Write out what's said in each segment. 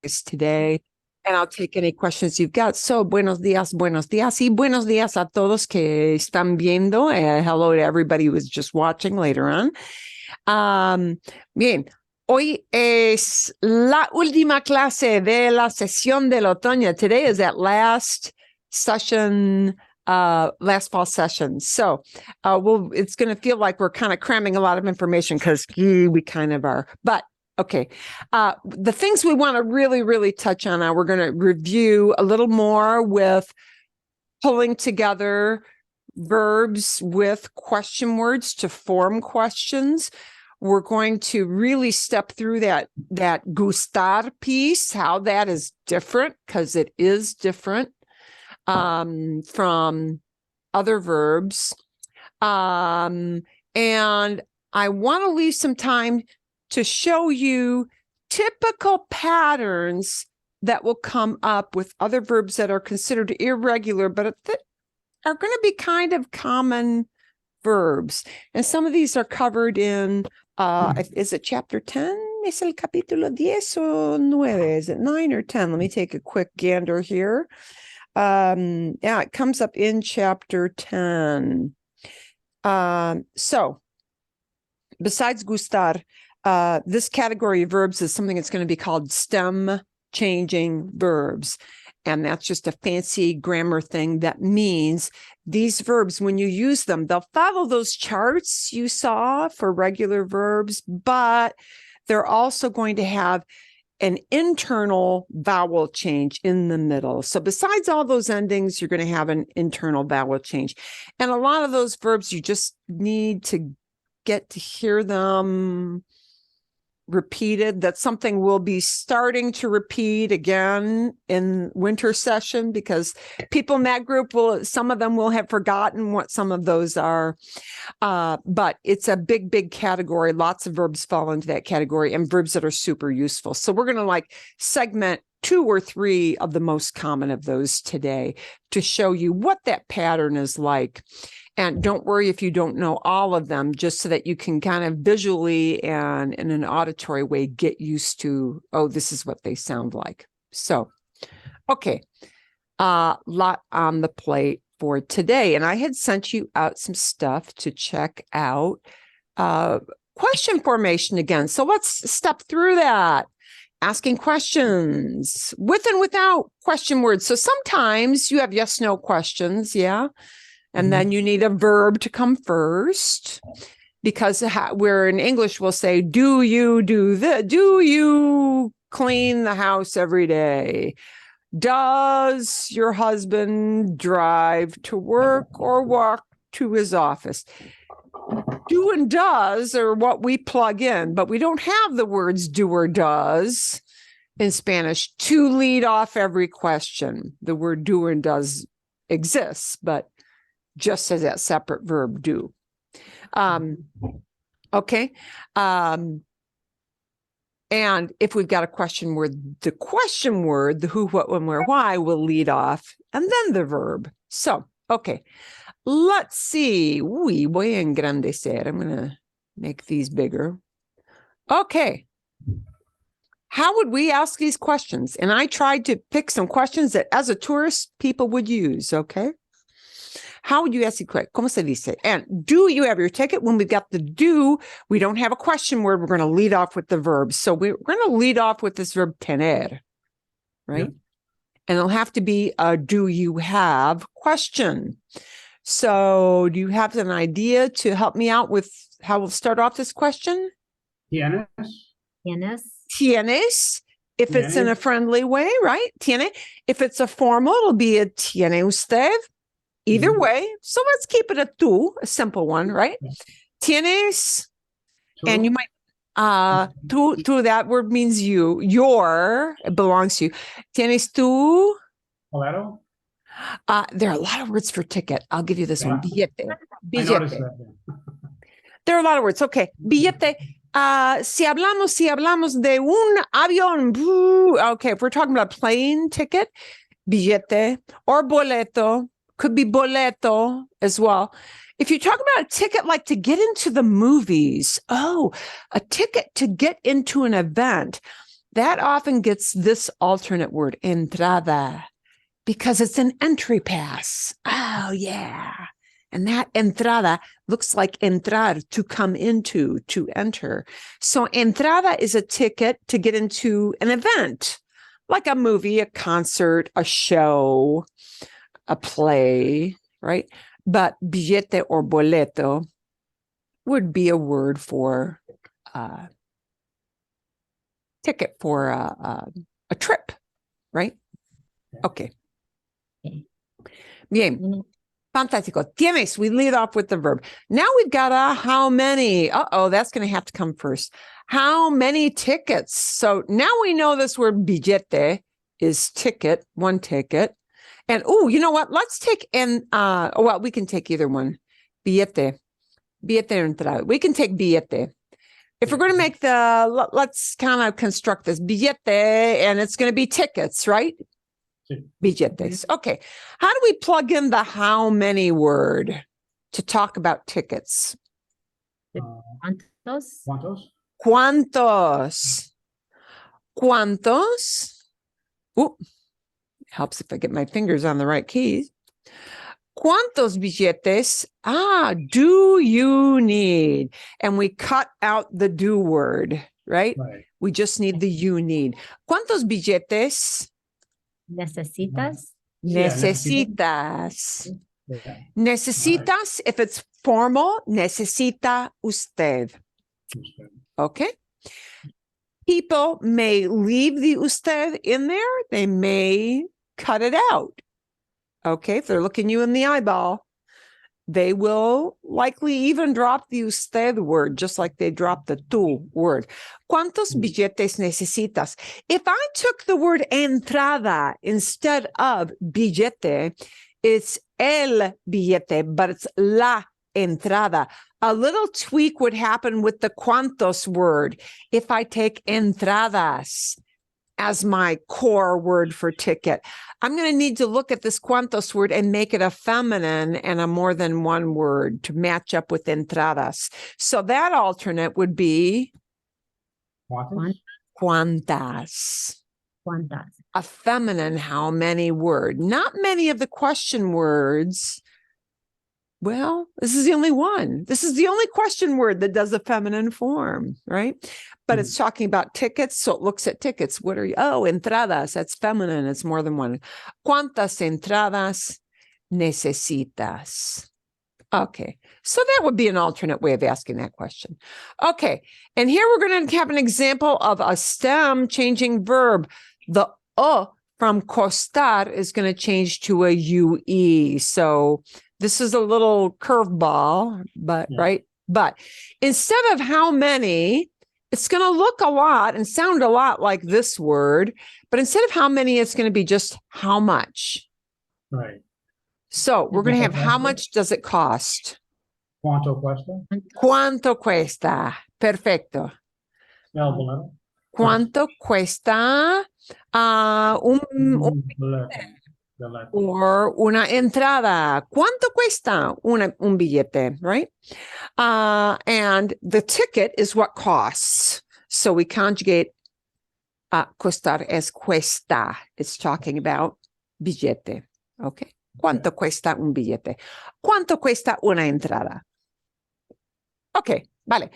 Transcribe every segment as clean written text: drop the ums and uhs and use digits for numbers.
today, and I'll take any questions you've got. So, buenos días, y buenos días a todos que están viendo. Hello to everybody who was just watching later on. Bien, hoy es la última clase de la sesión del otoño. Today is that last session, last fall session. So, it's going to feel like we're kind of cramming a lot of information because we kind of are. But okay. The things we want to really, really touch on now, we're going to review a little more with pulling together verbs with question words to form questions. We're going to really step through that gustar piece, how that is different, because it is different from other verbs. And I want to leave some time to show you typical patterns that will come up with other verbs that are considered irregular, but are going to be kind of common verbs. And some of these are covered in, is it chapter 10? ¿Es el capítulo 10 o 9? Is it 9 or 10? Let me take a quick gander here. Yeah, it comes up in chapter 10. So, besides gustar, this category of verbs is something that's going to be called stem changing verbs. And that's just a fancy grammar thing that means these verbs, when you use them, they'll follow those charts you saw for regular verbs, but they're also going to have an internal vowel change in the middle. So besides all those endings, you're going to have an internal vowel change. And a lot of those verbs, you just need to get to hear them repeated. That's something we'll be starting to repeat again in winter session because people in that group some of them will have forgotten what some of those are. But it's a big category. Lots of verbs fall into that category and verbs that are super useful. So we're going to segment 2 or 3 of the most common of those today to show you what that pattern is like. And don't worry if you don't know all of them, just so that you can kind of visually and in an auditory way get used to, oh, this is what they sound like. So, okay, lot on the plate for today. And I had sent you out some stuff to check out question formation again. So let's step through that. Asking questions with and without question words. So sometimes you have yes, no questions, yeah? And then you need a verb to come first, because where in English we'll say, do you clean the house every day? Does your husband drive to work or walk to his office? Do and does are what we plug in, but we don't have the words do or does in Spanish to lead off every question. The word do and does exists, but just as that separate verb do. Okay. And if we've got a question word, the question word, the who, what, when, where, why will lead off, and then the verb. So, okay. Let's see. Uy, voy a engrandecer. I'm going to make these bigger. Okay. How would we ask these questions? And I tried to pick some questions that as a tourist, people would use, okay? How would you ask the question? ¿Cómo se dice? And do you have your ticket? When we've got the do, we don't have a question word. We're going to lead off with the verb. So we're going to lead off with this verb tener, right? Yep. And it'll have to be a do you have question. So do you have an idea to help me out with how we'll start off this question? ¿Tienes? ¿Tienes? If it's in a friendly way, right? ¿Tiene? If it's a formal, it'll be a ¿tiene usted? Either way. So let's keep it a tú, a simple one, right? ¿Tienes? Tú. And you might, tú, that word means you, your, it belongs to you. ¿Tienes tú? Claro. There are a lot of words for ticket. I'll give you this one. Billete. Billete. There are a lot of words. Okay. Billete. Si hablamos de un avión, okay, if we're talking about a plane ticket, billete, or boleto, could be boleto as well. If you're talking about a ticket like to get into the movies, a ticket to get into an event, that often gets this alternate word, entrada, because it's an entry pass. Oh, yeah. And that entrada looks like entrar, to come into, to enter. So entrada is a ticket to get into an event, like a movie, a concert, a show, a play, right? But billete or boleto would be a word for ticket for a trip, right? Okay. Bien. Fantastico. Tienes, we lead off with the verb. Now we've got a how many. Uh-oh, that's going to have to come first. How many tickets? So now we know this word billete is ticket, one ticket. And oh, you know what? Let's take well, we can take either one. Billete. Billete entrada. We can take billete. If we're going to make let's kind of construct this billete, and it's going to be tickets, right? Billetes. Okay. How do we plug in the how many word to talk about tickets? ¿Cuántos? ¿Cuántos? ¿Cuántos? ¿Cuántos? Ooh, helps if I get my fingers on the right keys. ¿Cuántos billetes do you need? And we cut out the do word, right? Right. We just need the you need. ¿Cuántos billetes ¿Necesitas? Yeah, necesitas? Yeah. Necesitas, if it's formal, necesita usted. Okay. People may leave the usted in there. They may cut it out. Okay. If they're looking you in the eyeball, they will likely even drop the usted word, just like they dropped the tu word. ¿Cuántos billetes necesitas? If I took the word entrada instead of billete, it's el billete, but it's la entrada. A little tweak would happen with the cuantos word if I take entradas as my core word for ticket. I'm going to need to look at this cuantos word and make it a feminine and a more than one word to match up with entradas. So that alternate would be ¿Cuántos? cuantas. ¿Cuántas? A feminine how many word. Not many of the question words. Well, this is the only one. This is the only question word that does a feminine form, right? But it's talking about tickets, so it looks at tickets. What are you? Oh, entradas. That's feminine. It's more than one. ¿Cuántas entradas necesitas? Okay, so that would be an alternate way of asking that question. Okay, and here we're going to have an example of a stem changing verb. The from costar is going to change to a UE. So this is a little curveball, but right? But instead of how many, it's going to look a lot and sound a lot like this word. But instead of how many, it's going to be just how much. Right. So we're going to have how much does it cost? ¿Cuánto cuesta? ¿Cuánto cuesta? Perfecto. El boleto. ¿Cuánto cuesta Boleto. or una entrada? ¿Cuánto cuesta un billete, right? And the ticket is what costs. So we conjugate costar as cuesta. It's talking about billete. Okay. ¿Cuánto cuesta un billete? ¿Cuánto cuesta una entrada? Okay, vale.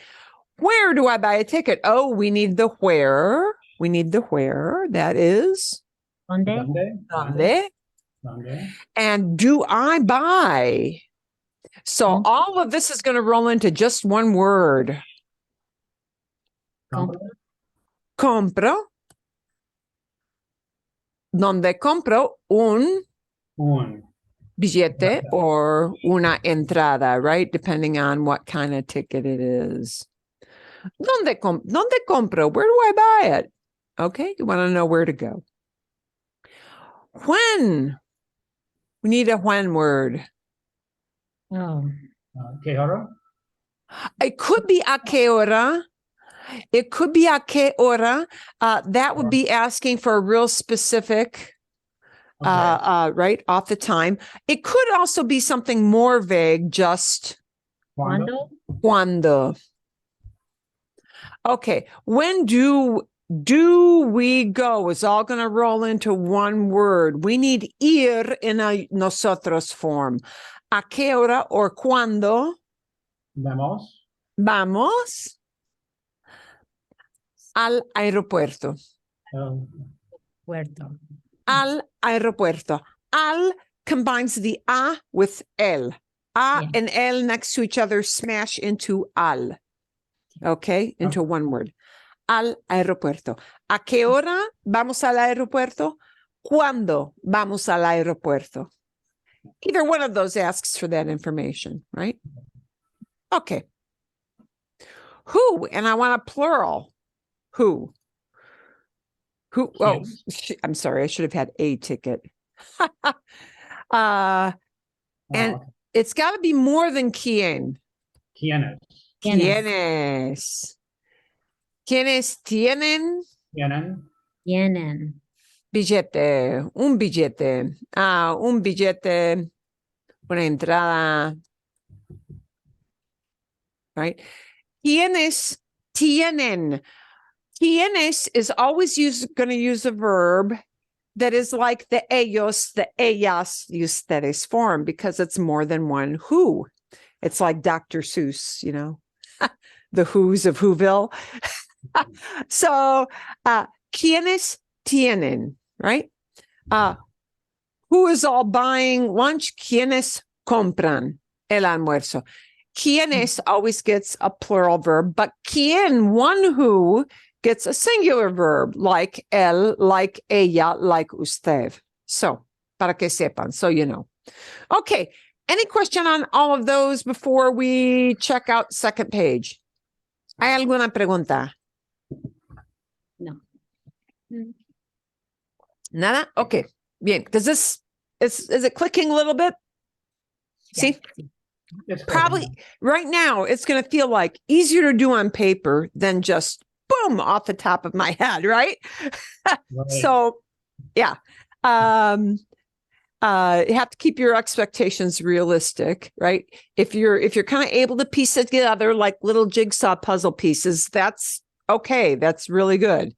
Where do I buy a ticket? Oh, we need the where. We need the where. That is ¿Dónde? ¿dónde? ¿Dónde? And do I buy? So all of this is going to roll into just one word. Compro. Compro. Donde compro un billete or una entrada, right? Depending on what kind of ticket it is. ¿Dónde compro? Where do I buy it? Okay, you want to know where to go. When? We need a when word. Oh. ¿Qué hora? It could be a qué hora. It could be a qué hora. That would be asking for a real specific, right, off the time. It could also be something more vague, just ¿Cuándo? cuando. Okay, when do do we go is all going to roll into one word. We need ir in a nosotros form. ¿A qué hora or cuándo Vamos vamos al aeropuerto? al Puerto. Al aeropuerto. Al combines the a with el. A Yeah. and el next to each other smash into al. Okay, into one word. Al aeropuerto. ¿A qué hora vamos al aeropuerto? ¿Cuándo vamos al aeropuerto? Either one of those asks for that information, right? Okay. Who, and I want a plural. Who? Who? Oh, ¿Quién? I'm sorry. I should have had a ticket. And okay. it's got to be more than quién. ¿Quiénes? ¿Quiénes? ¿Quiénes tienen ¿Tienen? Tienen. billete? Un billete. Un billete. Una entrada. Right? ¿Quiénes tienen? ¿Quiénes is always going to use a verb that is like the ellos, the ellas, ustedes form because it's more than one who. It's like Dr. Seuss, you know, the who's of Whoville. So, ¿quiénes tienen? Right? Who is all buying lunch? ¿Quiénes compran el almuerzo? ¿Quiénes always gets a plural verb, but quién, one who, gets a singular verb, like él, like ella, like usted. So, para que sepan, so you know. Okay, any question on all of those before we check out second page? ¿Hay alguna pregunta? No. Nada? Okay, bien. Does this, is it clicking a little bit? See? It's Probably right now it's going to feel like easier to do on paper than just boom off the top of my head, right? Right. So yeah. You have to keep your expectations realistic, right? If you're kind of able to piece it together like little jigsaw puzzle pieces, that's okay. That's really good.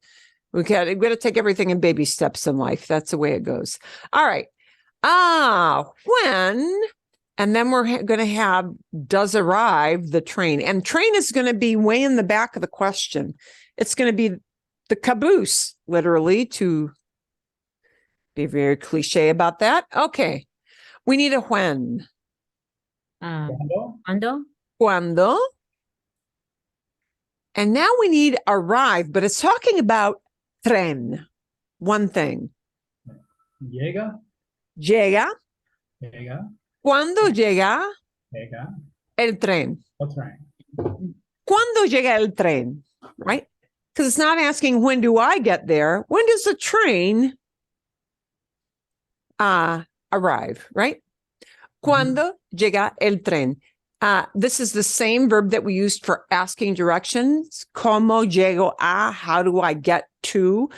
We got to take everything in baby steps in life. That's the way it goes. All right. When, and then we're going to have does arrive the train, and train is going to be way in the back of the question. It's going to be the caboose, literally, to be very cliche about that. Okay. We need a when. ¿Cuándo? ¿Cuándo? Cuando. And now we need arrive, but it's talking about tren. One thing. Llega. Llega. Llega. ¿Cuándo llega Llega. el tren? The train. ¿Cuándo llega el tren? Right? Because it's not asking when do I get there? When does the train arrive? Right? ¿Cuándo llega el tren? This is the same verb that we used for asking directions. ¿Cómo llego a? How do I get to?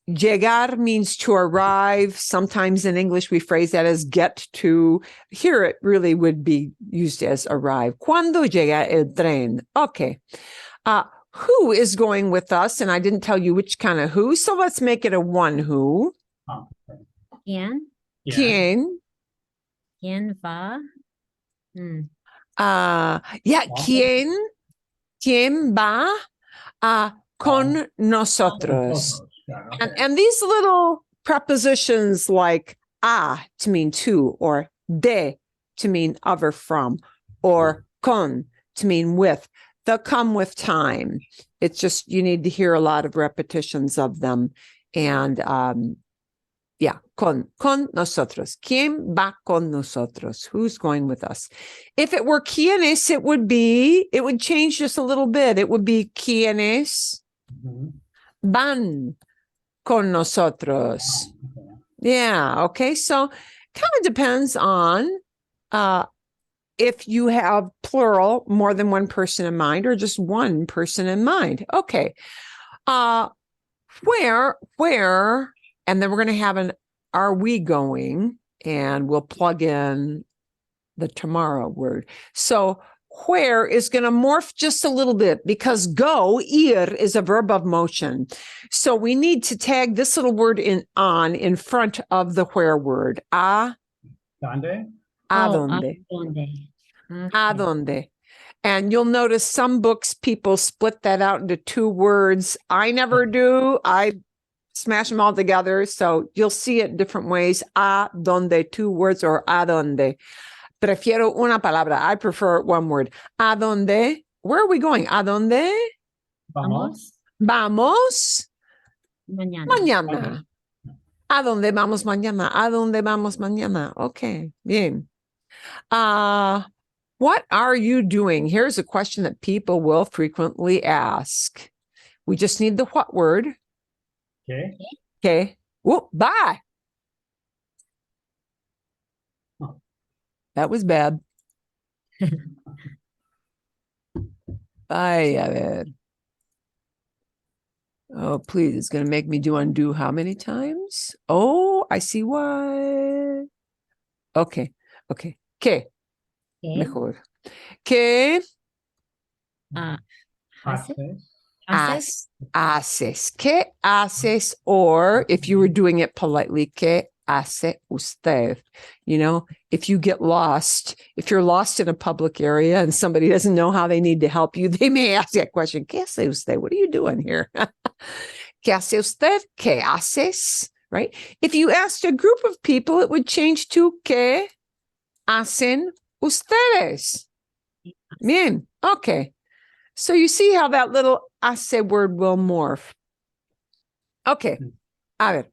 Llegar means to arrive. Sometimes in English, we phrase that as get to. Here, it really would be used as arrive. ¿Cuándo llega el tren? Okay. Who is going with us? And I didn't tell you which kind of who. So let's make it a one who. Oh, okay. ¿Quién? Yeah. ¿Quién? ¿Quién va? Yeah, ¿quién? ¿Quién va con nosotros? Got it, okay. And these little prepositions like to mean to, or de to mean of or from, or con to mean with, they'll come with time. It's just, you need to hear a lot of repetitions of them. And yeah, con nosotros. ¿Quién va con nosotros? Who's going with us? If it were quiénes, it would change just a little bit. It would be quiénes van con nosotros. Okay. Yeah, okay. So kind of depends on if you have plural, more than one person in mind, or just one person in mind. Okay. Where, and then we're going to have an are we going, and we'll plug in the tomorrow word. So where is going to morph just a little bit because go, ir, is a verb of motion. So we need to tag this little word in front of the where word. A Donde? donde. Donde. A donde. And you'll notice some books, people split that out into two words. I never do. I smash them all together. So you'll see it different ways. A donde, two words, or a donde. Prefiero una palabra. I prefer one word. A donde? Where are we going? A donde? Vamos. Vamos Mañana. mañana. ¿A dónde vamos mañana? ¿A dónde vamos mañana? Okay, bien. What are you doing? Here's a question that people will frequently ask. We just need the what word. Okay. Okay. Whoop, bye. Oh. That was bad. Bye, a ver. Oh, please, it's going to make me do undo how many times? Oh, I see why. Okay, okay. Que, ¿Qué? mejor. Que Haces. Haces. haces. ¿Qué haces? Or if you were doing it politely, ¿qué hace usted? You know, if you get lost, if you're lost in a public area and somebody doesn't know how they need to help you, they may ask that question. ¿Qué hace usted? What are you doing here? ¿Qué hace usted? ¿Qué haces? Right? If you asked a group of people, it would change to ¿qué hacen ustedes? Bien. Okay. So you see how that little hace word will morph. Okay. A ver.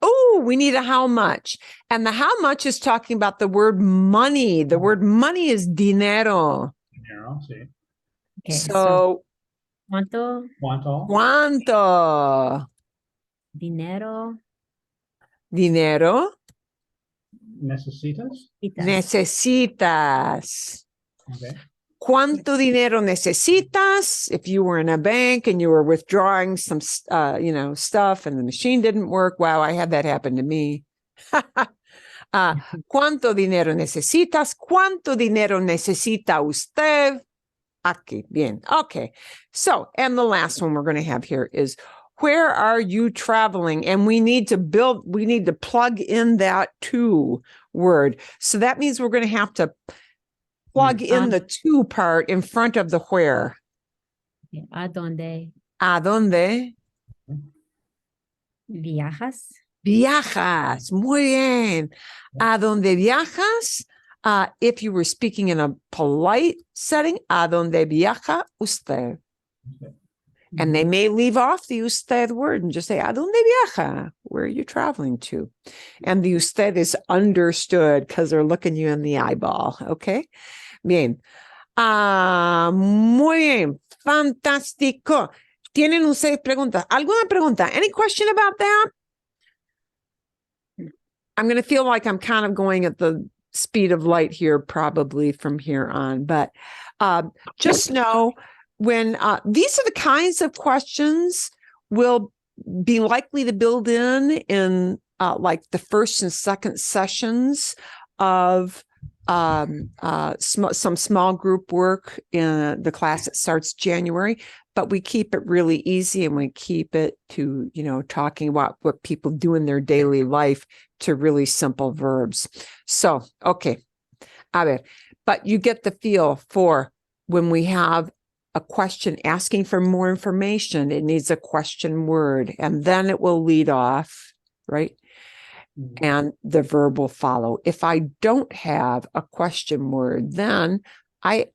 Oh, we need a how much. And the how much is talking about the word money. The word money is dinero. Dinero, sí. Okay, So, ¿cuánto ¿Cuánto? ¿cuánto dinero dinero ¿Necesitas? necesitas? Okay. ¿Cuánto dinero necesitas? If you were in a bank and you were withdrawing some, stuff and the machine didn't work. Wow, I had that happen to me. ¿Cuánto dinero necesitas? ¿Cuánto dinero necesita usted? Aquí, bien. Okay. So, and the last one we're going to have here is, where are you traveling? And we need to plug in that to word. So that means we're going to have to plug in the to part in front of the where. ¿A dónde ¿A dónde viajas? viajas? Muy bien. ¿A dónde viajas? If you were speaking in a polite setting, ¿a dónde viaja usted? Okay. And they may leave off the usted word and just say, ¿a dónde viaja? Where are you traveling to? And the usted is understood because they're looking you in the eyeball. Okay. Bien. Muy bien. Fantástico. ¿Tienen ustedes preguntas? ¿Alguna pregunta? Any question about that? I'm going to feel like I'm kind of going at the speed of light here, probably from here on. But just know when these are the kinds of questions we'll be likely to build in like the first and second sessions of some small group work in the class that starts January, but we keep it really easy and we keep it to, talking about what people do in their daily life to really simple verbs. So, okay. A ver, but you get the feel for when we have a question asking for more information, it needs a question word, and then it will lead off, right? And the verb will follow. If I don't have a question word, then I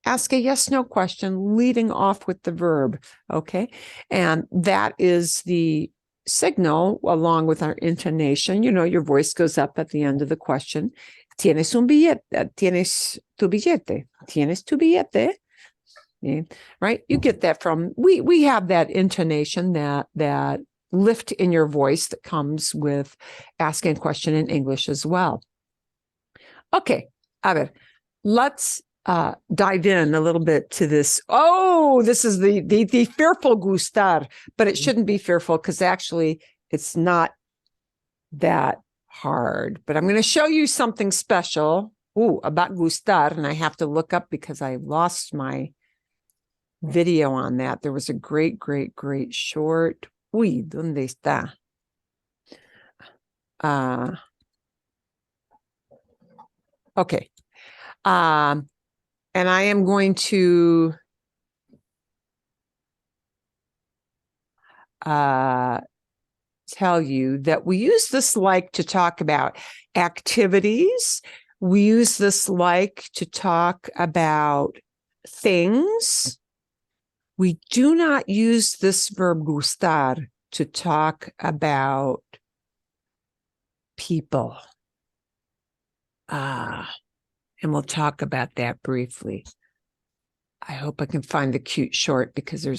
ask a yes, no question leading off with the verb. Okay. And that is the signal along with our intonation. Your voice goes up at the end of the question. Tienes un billete. Tienes tu billete. Tienes tu billete. Right. You get that from, we have that intonation, that lift in your voice that comes with asking a question in English as well. Okay, a ver, let's dive in a little bit to this. Oh, this is the fearful gustar, but it shouldn't be fearful because actually it's not that hard. But I'm going to show you something special. about gustar, and I have to look up because I lost my video on that. There was a great, great, great short. Uy, ¿dónde está? Okay. And I am going to tell you that we use this like to talk about activities. We use this like to talk about things. We do not use this verb gustar to talk about people. And we'll talk about that briefly. I hope I can find the cute short because I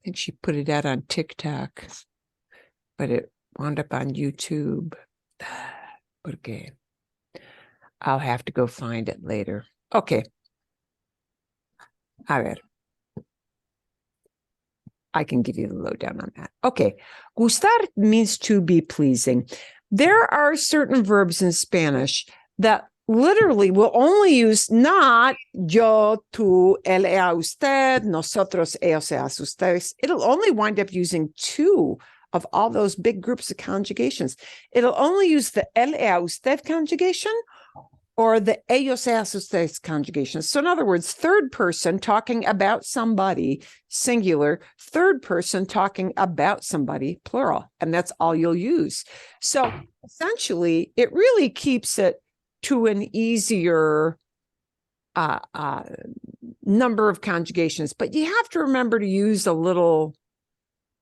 think she put it out on TikTok, but it wound up on YouTube. Okay. I'll have to go find it later. Okay. A ver. I can give you the lowdown on that. Okay. Gustar means to be pleasing. There are certain verbs in Spanish that literally will only use not yo, tú, él, ella, usted, nosotros, ellos, ellas, ustedes. It'll only wind up using two of all those big groups of conjugations. It'll only use the él, ella, usted conjugation or the ellos, ellas, ustedes conjugation. So in other words, third person talking about somebody, singular, third person talking about somebody, plural, and that's all you'll use. So essentially, it really keeps it to an easier number of conjugations, but you have to remember to use a little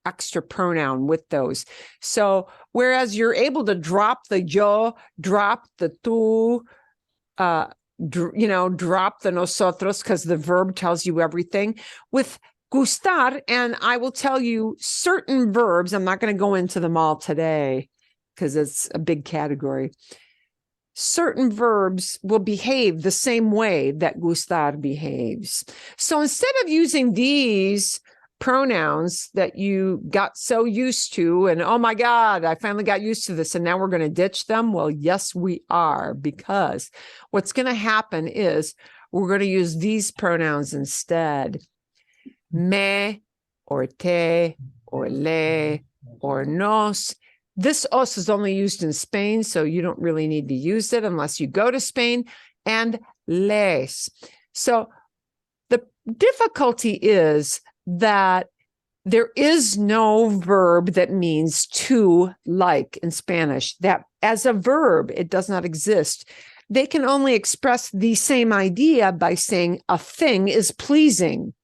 extra pronoun with those. So whereas you're able to drop the yo, drop the tú, drop the nosotros because the verb tells you everything. With gustar, and I will tell you certain verbs, I'm not going to go into them all today because it's a big category. Certain verbs will behave the same way that gustar behaves. So instead of using these pronouns that you got so used to, and oh my God, I finally got used to this, and now we're going to ditch them. Well, yes, we are, because what's going to happen is we're going to use these pronouns instead. Me, or te, or le, or nos. This os is only used in Spain, so you don't really need to use it unless you go to Spain, and les. So the difficulty is that there is no verb that means to like in Spanish. That as a verb, it does not exist. They can only express the same idea by saying a thing is pleasing,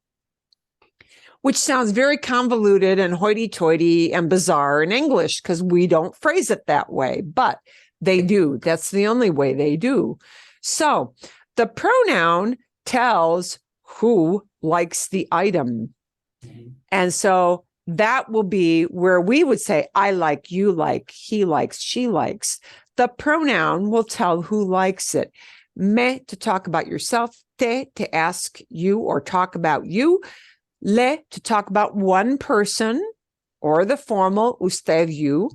which sounds very convoluted and hoity-toity and bizarre in English because we don't phrase it that way, but they do. That's the only way they do. So the pronoun tells who likes the item. And so that will be where we would say, I like, you like, he likes, she likes. The pronoun will tell who likes it. Me, to talk about yourself. Te, to ask you or talk about you. Le, to talk about one person, or the formal, usted, you.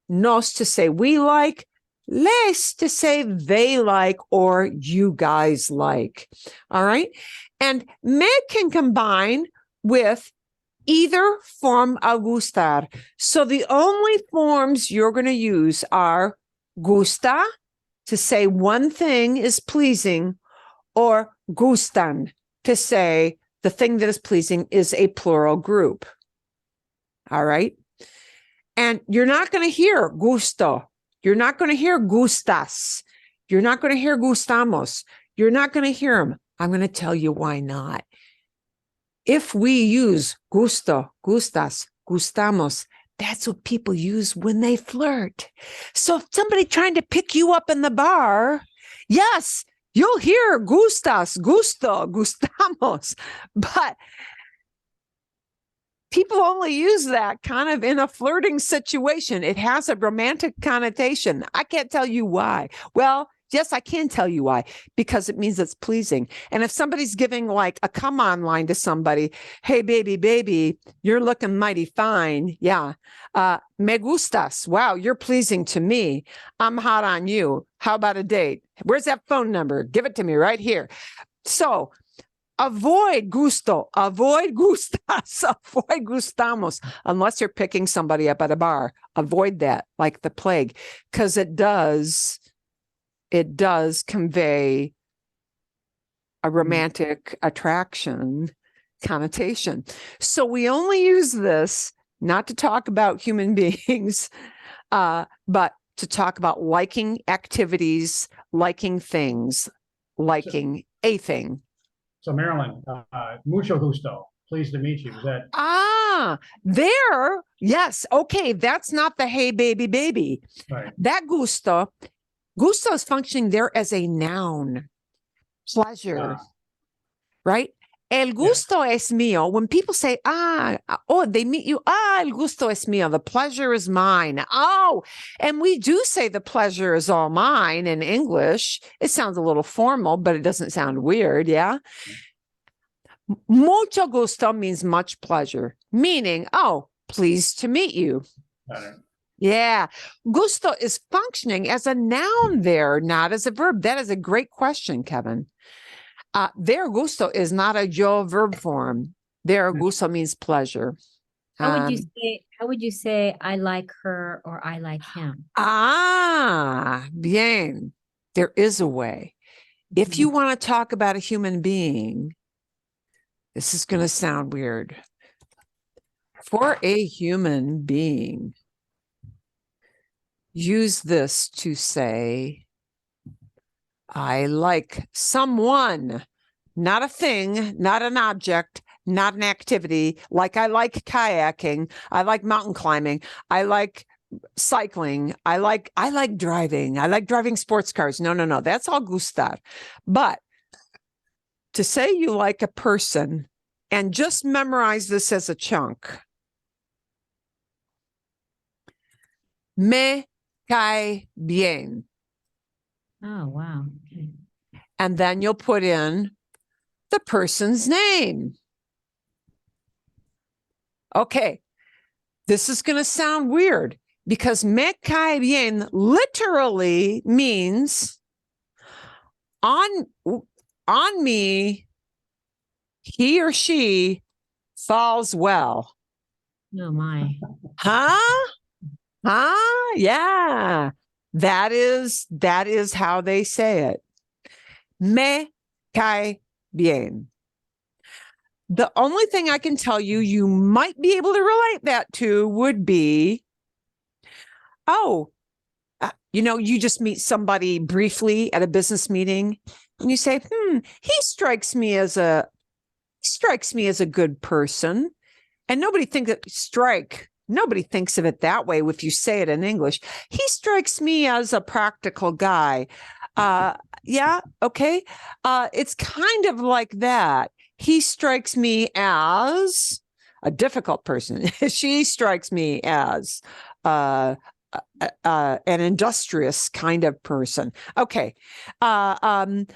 Nos, to say we like. Les, to say they like or you guys like. All right. And me can combine with either form of gustar. So the only forms you're going to use are gusta, to say one thing is pleasing, or gustan, to say the thing that is pleasing is a plural group. All right. And you're not going to hear gusto. You're not going to hear gustas. You're not going to hear gustamos. You're not going to hear them. I'm going to tell you why not. If we use gusto, gustas, gustamos, that's what people use when they flirt. So if somebody trying to pick you up in the bar, yes, you'll hear gustas, gusto, gustamos, but people only use that kind of in a flirting situation. It has a romantic connotation. I can't tell you why. Well, Yes, I can tell you why, because it means it's pleasing. And if somebody's giving like a come on line to somebody, hey, baby, you're looking mighty fine. Yeah. Me gustas. Wow, you're pleasing to me. I'm hot on you. How about a date? Where's that phone number? Give it to me right here. So avoid gusto, avoid gustas, avoid gustamos, unless you're picking somebody up at a bar. Avoid that like the plague, because it does convey a romantic attraction connotation. So we only use this not to talk about human beings, but to talk about liking activities, liking things, liking a thing. So Marilyn, mucho gusto. Pleased to meet you. Is that There. Yes. Okay. That's not the hey, baby. right? That gusto is functioning there as a noun. Pleasure. Right? El gusto es mío. When people say, they meet you, el gusto es mío. The pleasure is mine. Oh, and we do say the pleasure is all mine in English. It sounds a little formal, but it doesn't sound weird. Yeah. Mucho gusto means much pleasure, meaning, pleased to meet you. Got it. Yeah. Gusto is functioning as a noun there, not as a verb. That is a great question, Kevin. Their gusto is not a yo verb form. Their gusto means pleasure. How would you say I like her or I like him? Bien. There is a way. If you want to talk about a human being, this is going to sound weird. For a human being, use this to say, I like someone, not a thing, not an object, not an activity. Like I like kayaking. I like mountain climbing. I like cycling. I like driving. I like driving sports cars. No. That's all gustar. But to say you like a person and just memorize this as a chunk. Me cae bien. Oh, wow. Okay. And then you'll put in the person's name. Okay. This is going to sound weird because me cae bien literally means on me, he or she falls well. Oh, my. Huh? Yeah. That is how they say it. Me cae bien. The only thing I can tell you, you might be able to relate that to would be, you just meet somebody briefly at a business meeting and you say, he strikes me as a good person. And nobody thinks of it that way if you say it in English. He strikes me as a practical guy. Yeah, okay. It's kind of like that. He strikes me as a difficult person. She strikes me as an industrious kind of person. Okay. But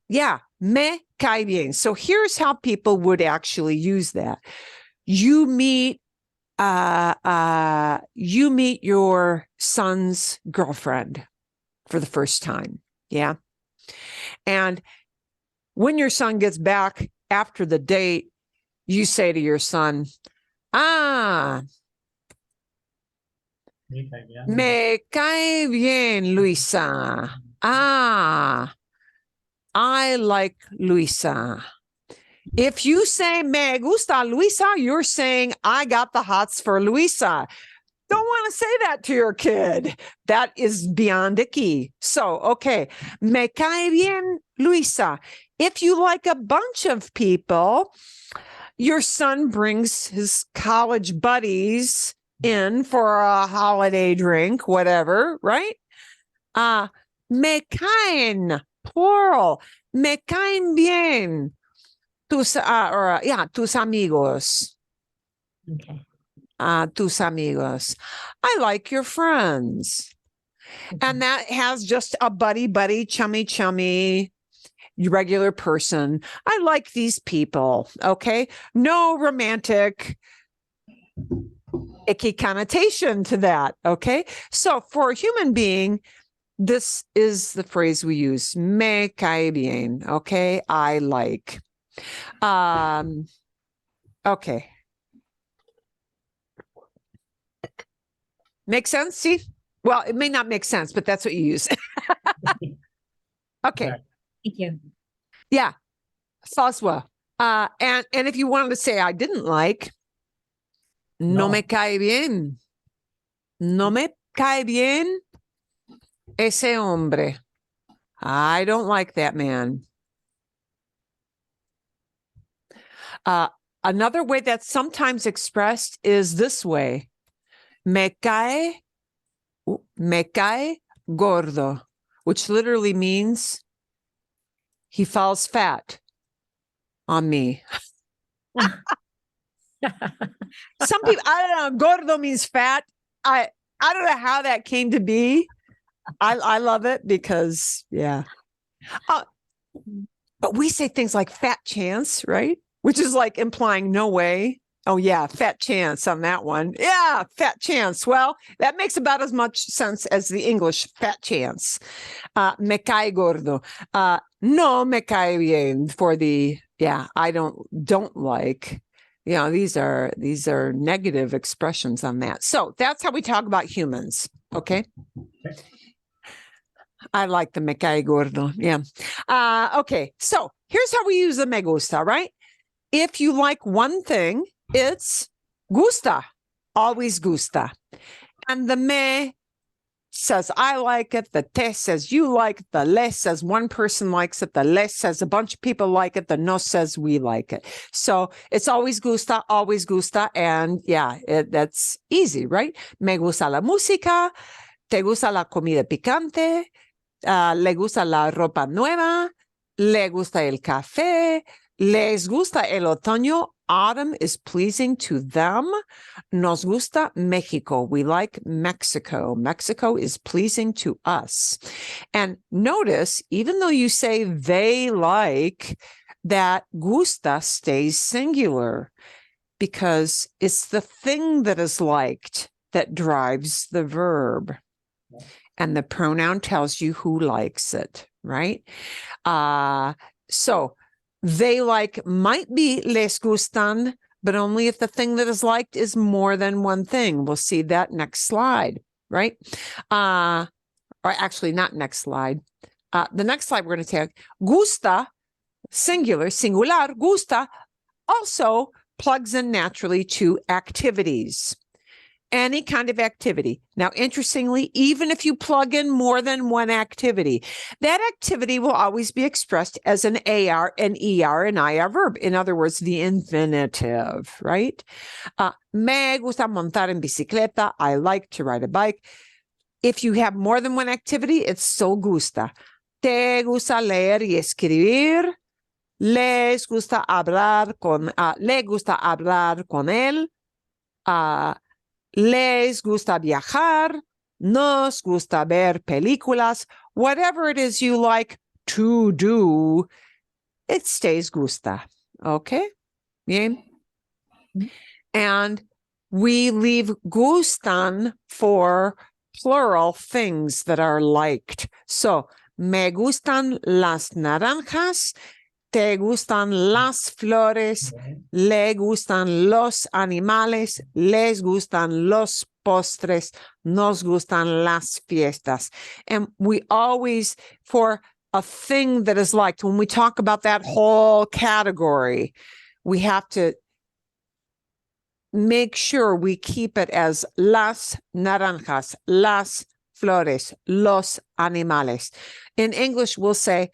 yeah, me cae bien. So here's how people would actually use that. You meet your son's girlfriend for the first time. Yeah. And when your son gets back after the date, you say to your son, me cae bien, Luisa. I like Luisa. If you say me gusta Luisa, you're saying I got the hots for Luisa. Don't want to say that to your kid. That is beyond icky. So, okay. Me cae bien Luisa. If you like a bunch of people, your son brings his college buddies in for a holiday drink, whatever, right? Me caen, plural. Me caen bien. Tus amigos. Okay. Tus amigos. I like your friends. And that has just a buddy, chummy, regular person. I like these people. Okay. No romantic icky connotation to that. Okay. So for a human being, this is the phrase we use. Me cae bien. Okay. I like. Okay. Make sense? See? Well, it may not make sense, but that's what you use. Okay. Right. Thank you. Yeah. Foswa. And if you wanted to say I didn't like, no me cae bien. No me cae bien ese hombre. I don't like that man. Another way that's sometimes expressed is this way. Me cae gordo, which literally means he falls fat on me. Some people, I don't know, gordo means fat. I don't know how that came to be. I love it because, yeah. But we say things like fat chance, right? Which is like implying no way. Oh, yeah, fat chance on that one. Yeah, fat chance. Well, that makes about as much sense as the English fat chance. Me cae gordo. No me cae bien for the, yeah, I don't like. You know, these are negative expressions on that. So that's how we talk about humans. Okay. I like the me cae gordo. Yeah. Okay. So here's how we use the me gusta, right? If you like one thing, it's gusta, always gusta. And the me says I like it, the te says you like it, the le says one person likes it, the le says a bunch of people like it, the no says we like it. So it's always gusta, and yeah, that's easy, right? Me gusta la música, te gusta la comida picante, le gusta la ropa nueva, le gusta el café, les gusta el otoño. Autumn is pleasing to them. Nos gusta Mexico. We like Mexico. Mexico is pleasing to us. And notice, even though you say they like, that gusta stays singular because it's the thing that is liked that drives the verb. And the pronoun tells you who likes it, right? So they like might be les gustan, but only if the thing that is liked is more than one thing. We'll see that next slide, right? Or actually not next slide. The next slide we're going to take gusta, singular, gusta, also plugs in naturally to activities. Any kind of activity. Now, interestingly, even if you plug in more than one activity, that activity will always be expressed as an AR, an ER, an IR verb. In other words, the infinitive, right? Me gusta montar en bicicleta. I like to ride a bike. If you have more than one activity, it's so gusta. Te gusta leer y escribir. Les gusta hablar con, le gusta hablar con él. Les gusta viajar, nos gusta ver películas, whatever it is you like to do, it stays gusta. Okay? Yeah. And we leave gustan for plural things that are liked. So, me gustan las naranjas, te gustan las flores, le gustan los animales, les gustan los postres, nos gustan las fiestas. And we always, for a thing that is liked, when we talk about that whole category, we have to make sure we keep it as las naranjas, las flores, los animales. In English, we'll say,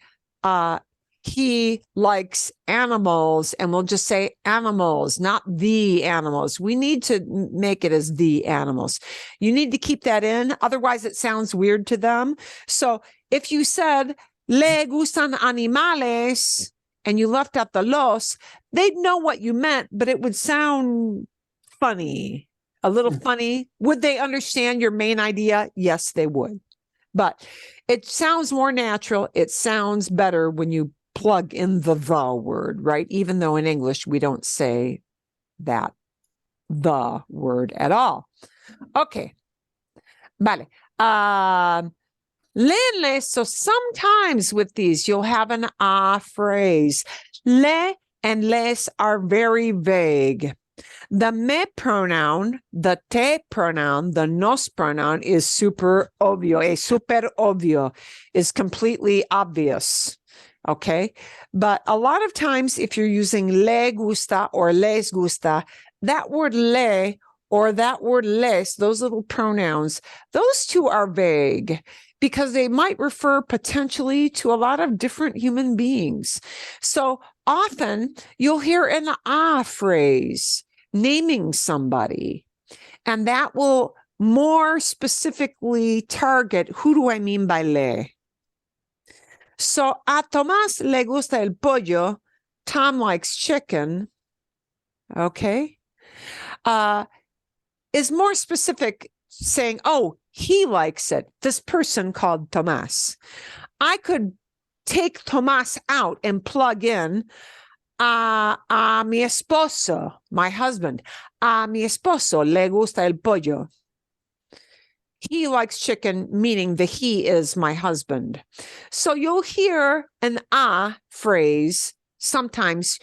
he likes animals, and we'll just say animals, not the animals. We need to make it as the animals. You need to keep that in. Otherwise, it sounds weird to them. So if you said, le gustan animales, and you left out the los, they'd know what you meant, but it would sound funny, a little funny. Would they understand your main idea? Yes, they would. But it sounds more natural. It sounds better when you plug in the word, right? Even though in English we don't say that the word at all. Okay. Vale. Léenle. So sometimes with these, you'll have an a phrase. Le and les are very vague. The me pronoun, the te pronoun, the nos pronoun is super obvio. A super obvio is completely obvious. Okay. But a lot of times, if you're using le gusta or les gusta, that word le or that word les, those little pronouns, those two are vague because they might refer potentially to a lot of different human beings. So often you'll hear an a phrase naming somebody, and that will more specifically target who do I mean by le. So a Tomás le gusta el pollo. Tom likes chicken. Okay. Is more specific, saying, oh, he likes it. This person called Tomás. I could take Tomás out and plug in a mi esposo, my husband. A mi esposo le gusta el pollo. He likes chicken, meaning the he is my husband. So you'll hear an a phrase sometimes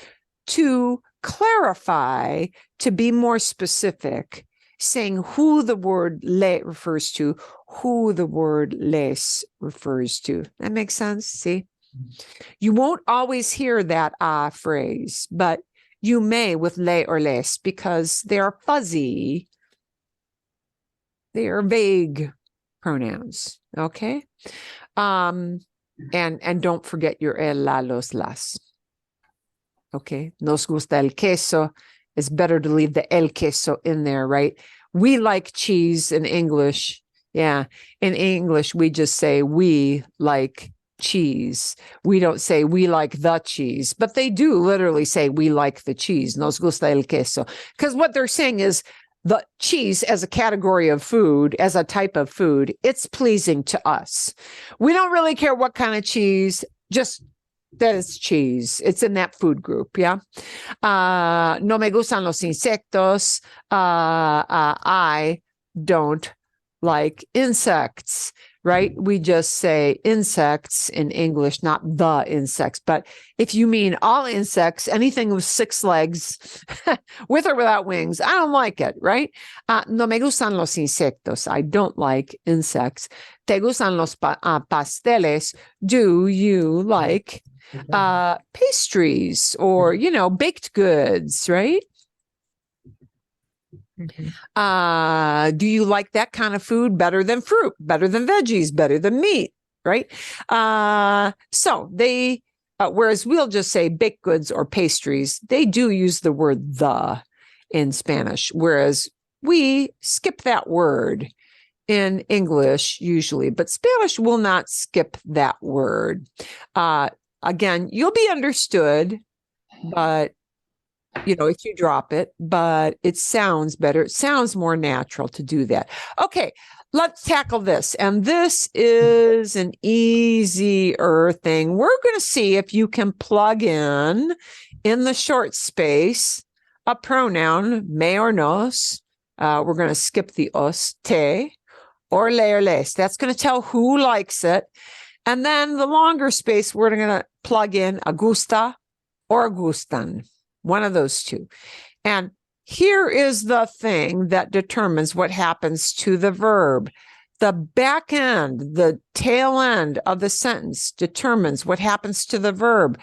to clarify, to be more specific, saying who the word le refers to, who the word les refers to. That makes sense? See? You won't always hear that a phrase, but you may with le or les because they are fuzzy. They are vague pronouns. Okay. And don't forget your el, la, los, las. Okay. Nos gusta el queso. It's better to leave the el queso in there, right? We like cheese in English. Yeah. In English, we just say we like cheese. We don't say we like the cheese, but they do literally say we like the cheese. Nos gusta el queso. Because what they're saying is the cheese as a category of food, as a type of food, it's pleasing to us. We don't really care what kind of cheese, just that it's cheese. It's in that food group, yeah? No me gustan los insectos. I don't like insects, right? We just say insects in English, not the insects. But if you mean all insects, anything with 6 legs, with or without wings, I don't like it, right? No me gustan los insectos. I don't like insects. ¿Te gustan los pasteles? Do you like pastries or, baked goods, right? Mhm. Do you like that kind of food better than fruit, better than veggies, better than meat, right? So they, whereas we'll just say baked goods or pastries, they do use the word the in Spanish, whereas we skip that word in English usually, but Spanish will not skip that word. Again, you'll be understood, but if you drop it, but it sounds better. It sounds more natural to do that. Okay, let's tackle this. And this is an easier thing. We're going to see if you can plug in the short space, a pronoun, me or nos. We're going to skip the os, te, or le or les. That's going to tell who likes it. And then the longer space, we're going to plug in a gusta or a gustan. One of those two. And here is the thing that determines what happens to the verb. The back end, the tail end of the sentence determines what happens to the verb.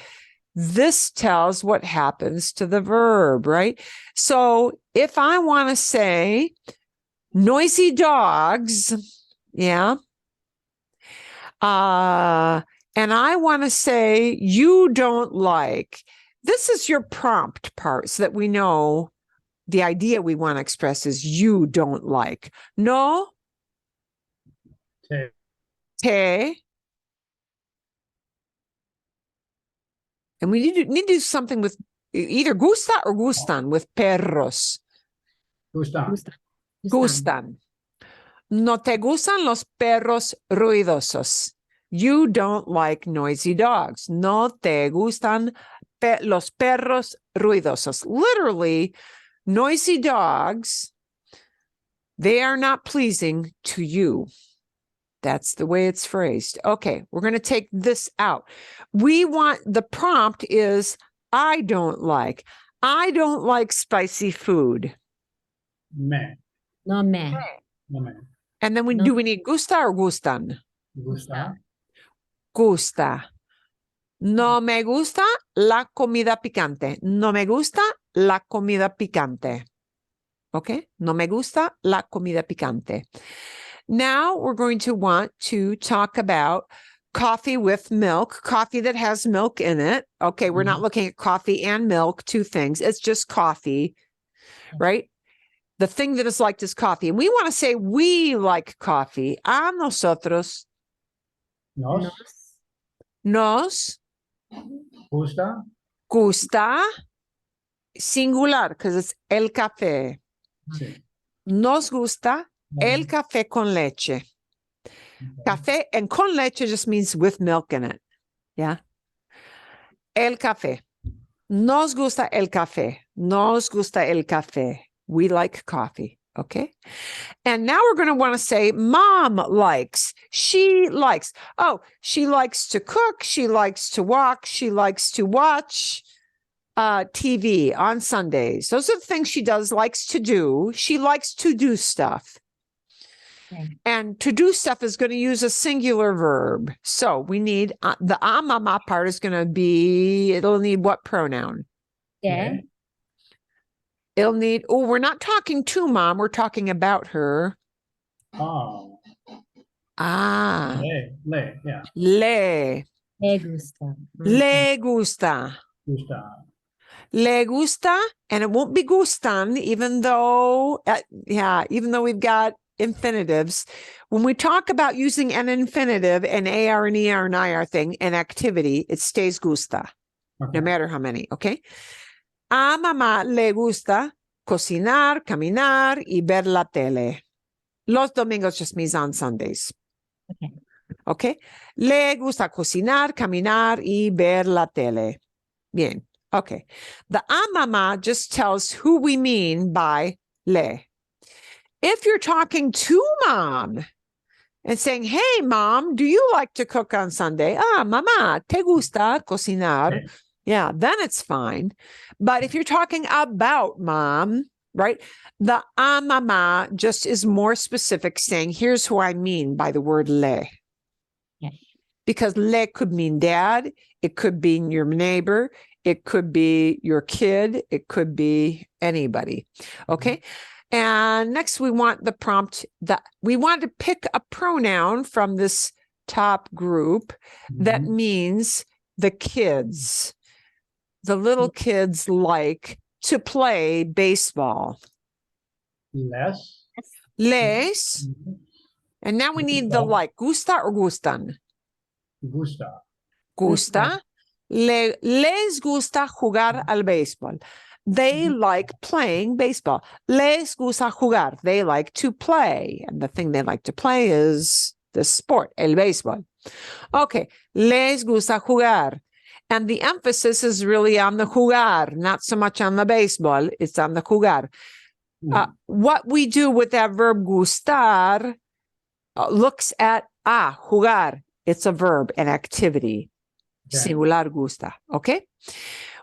This tells what happens to the verb, right? So if I want to say noisy dogs, yeah, and I want to say you don't like, this is your prompt part so that we know the idea we want to express is you don't like. No. Te. Te. And we need to do something with either gusta or gustan with perros. Gustan. Gustan. Gustan. No te gustan los perros ruidosos. You don't like noisy dogs. No te gustan los perros ruidosos. Literally, noisy dogs, they are not pleasing to you. That's the way it's phrased. Okay, we're going to take this out. We want, the prompt is, I don't like spicy food. Me. No me. No me. And then No. do we need gusta or gustan? Gusta. Gusta. No me gusta la comida picante. No me gusta la comida picante. Okay? No me gusta la comida picante. Now we're going to want to talk about coffee with milk, coffee that has milk in it. Okay, we're not looking at coffee and milk, two things. It's just coffee, right? The thing that is liked is coffee. And we want to say we like coffee. A nosotros Nos. nos Gusta. gusta singular because it's el café. Sí. Nos gusta el Okay. café con leche. Café and con leche just means with milk in it. Yeah. El café. Nos gusta el café. Nos gusta el café. We like coffee. Okay. And now we're going to want to say mom likes, she likes. Oh, she likes to cook. She likes to walk. She likes to watch TV on Sundays. Those are the things she does, likes to do. She likes to do stuff. Okay. And to do stuff is going to use a singular verb. So we need the mama part is going to be, it'll need what pronoun? Yeah. It'll need, oh, we're not talking to mom. We're talking about her. Oh. Ah, Le. Yeah. le. Me gusta. Le gusta. Gusta. Le gusta, and it won't be gustan, even though, even though we've got infinitives. When we talk about using an infinitive, an AR and ER and IR thing, an activity, it stays gusta, Okay. no matter how many, okay? A mamá le gusta cocinar, caminar y ver la tele. Los domingos just means on Sundays. Okay. Okay. Le gusta cocinar, caminar y ver la tele. Bien. Okay. The a mamá just tells who we mean by le. If you're talking to mom and saying, hey, mom, do you like to cook on Sunday? Ah, mamá, ¿te gusta cocinar? Okay. Yeah, then it's fine. But if you're talking about mom, right, the a mamá just is more specific, saying, here's who I mean by the word le. Yeah. Because le could mean dad, it could be your neighbor, it could be your kid, it could be anybody. Okay. And next we want the prompt that we want to pick a pronoun from this top group that means the kids. The little kids like to play baseball. Les. Les. And now we need the like. Gusta or gustan? Gusta. Gusta. Les gusta jugar al béisbol. They like playing baseball. Les gusta jugar. They like to play. And the thing they like to play is the sport, el béisbol. Okay. Les gusta jugar. And the emphasis is really on the jugar, not so much on the baseball. It's on the jugar. What we do with that verb gustar looks at jugar. It's a verb, an activity. Okay. Singular gusta. Okay.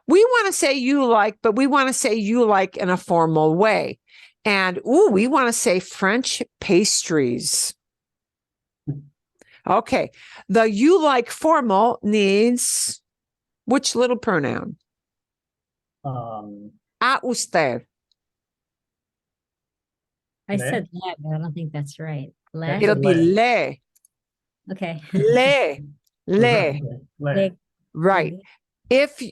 We want to say you like, but we want to say you like in a formal way. And we want to say French pastries. Okay. The you like formal needs which little pronoun? A usted. I Le. said le, but I don't think that's right. Le. That's It'll be le. Okay. Le. Le. Le. Right. If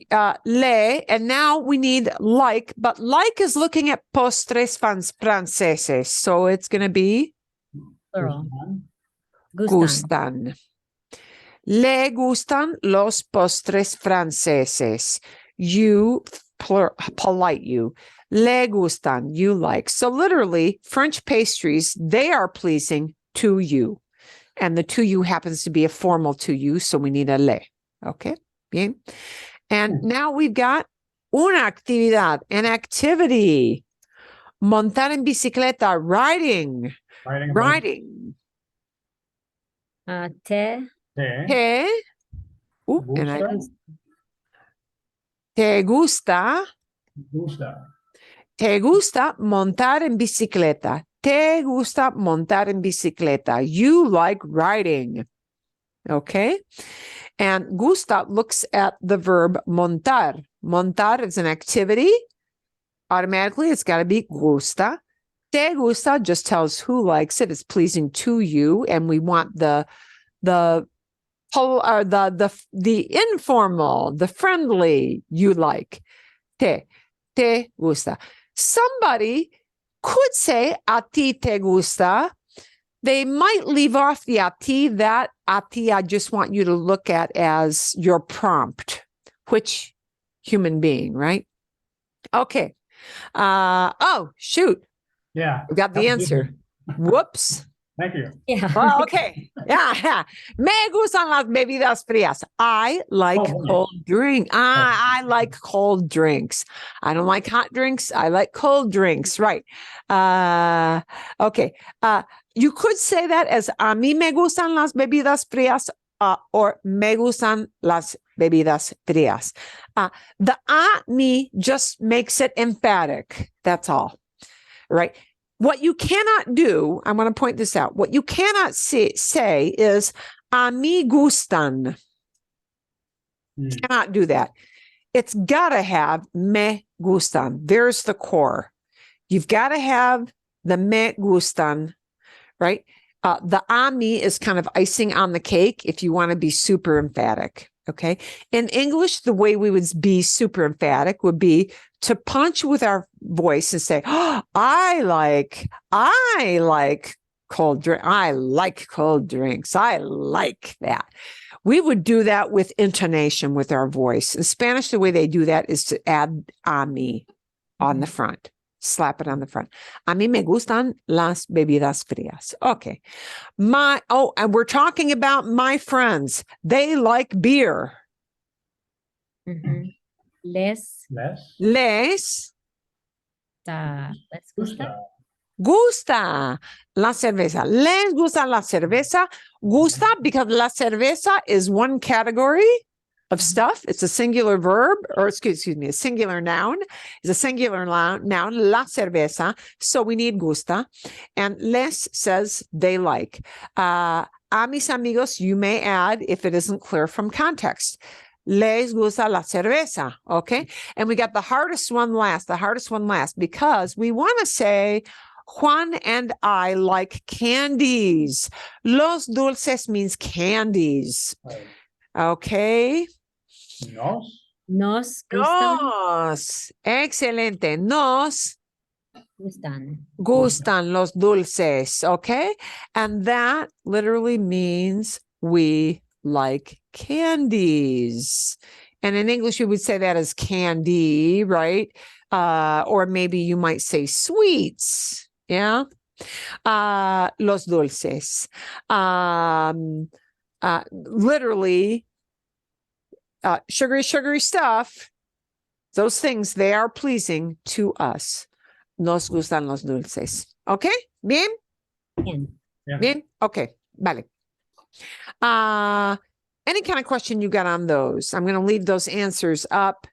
le, and now we need like, but like is looking at postres franceses. So it's going to be Plural. gustan. Le gustan los postres franceses. You, polite you. Le gustan, you like. So literally, French pastries, they are pleasing to you. And the to you happens to be a formal to you, so we need a le. Okay, bien. And now we've got una actividad, an activity. Montar en bicicleta, riding, Riding a bike. riding. Te Te Te, and I, gusta. te gusta, Gusta. te gusta montar en bicicleta. Te gusta montar en bicicleta. You like riding. Okay. And gusta looks at the verb montar. Montar is an activity. Automatically, it's got to be gusta. Te gusta just tells who likes it. It's pleasing to you, and we want the informal, the friendly you like. Te gusta. Somebody could say a ti te gusta. They might leave off the a ti. That a ti I just want you to look at as your prompt. Which human being, right? Okay. Oh, shoot. Yeah. We got the that was answer. easy. Whoops. Thank you. Yeah. Well, okay. Yeah. Me gustan las bebidas frías. I like Oh, boy. cold drink. I like cold drinks. I don't like hot drinks. I like cold drinks. Right. Okay. You could say that as a mí me gustan las bebidas frías or me gustan las bebidas frías. The a me just makes it emphatic. That's all. Right. What you cannot do, I want to point this out. What you cannot say is a mí gustan. Cannot do that. It's got to have me gustan. There's the core. You've got to have the me gustan, right? The a mí is kind of icing on the cake if you want to be super emphatic. Okay. In English, the way we would be super emphatic would be to punch with our voice and say, oh, I like cold drink. I like cold drinks. I like that. We would do that with intonation with our voice. In Spanish, the way they do that is to add a mí on the front. Slap it on the front. A mí me gustan las bebidas frías. Okay. And we're talking about my friends. They like beer. Mhm. Les Les gusta. Gusta la cerveza. Les gusta la cerveza. Gusta because la cerveza is one category of stuff. It's a singular verb, or excuse me, a singular noun. It's a singular noun, la cerveza. So we need gusta. And les says they like. A mis amigos, you may add if it isn't clear from context. Les gusta la cerveza. Okay. And we got the hardest one last, because we want to say, Juan and I like candies. Los dulces means candies. Right. Okay. Nos gustan. Nos. Excelente. Nos Gustan. gustan los dulces. Okay. And that literally means we like candies. And in English, you would say that as candy, right? Or maybe you might say sweets. Yeah. Los dulces. Literally, sugary stuff. Those things, they are pleasing to us. Nos gustan los dulces. Okay? Bien? Bien. Yeah. Bien? Okay. Vale. Any kind of question you got on those? I'm going to leave those answers up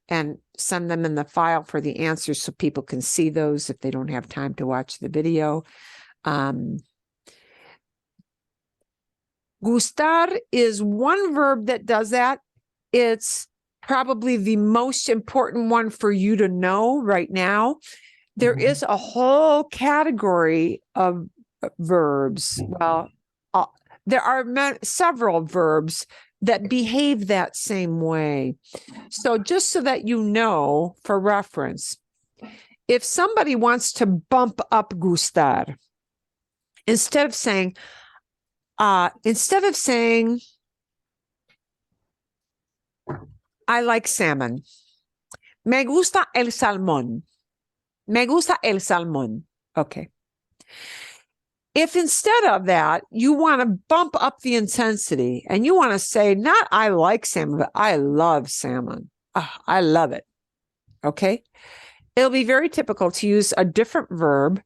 and send them in the file for the answers so people can see those if they don't have time to watch the video. Gustar is one verb that does that. It's probably the most important one for you to know right now. There is a whole category of verbs. Well, there are several verbs that behave that same way. So just so that you know, for reference, if somebody wants to bump up gustar, instead of saying, I like salmon, me gusta el salmón. Me gusta el salmón. Okay. If instead of that, you want to bump up the intensity and you want to say, not I like salmon, but I love salmon. I love it. Okay. It'll be very typical to use a different verb,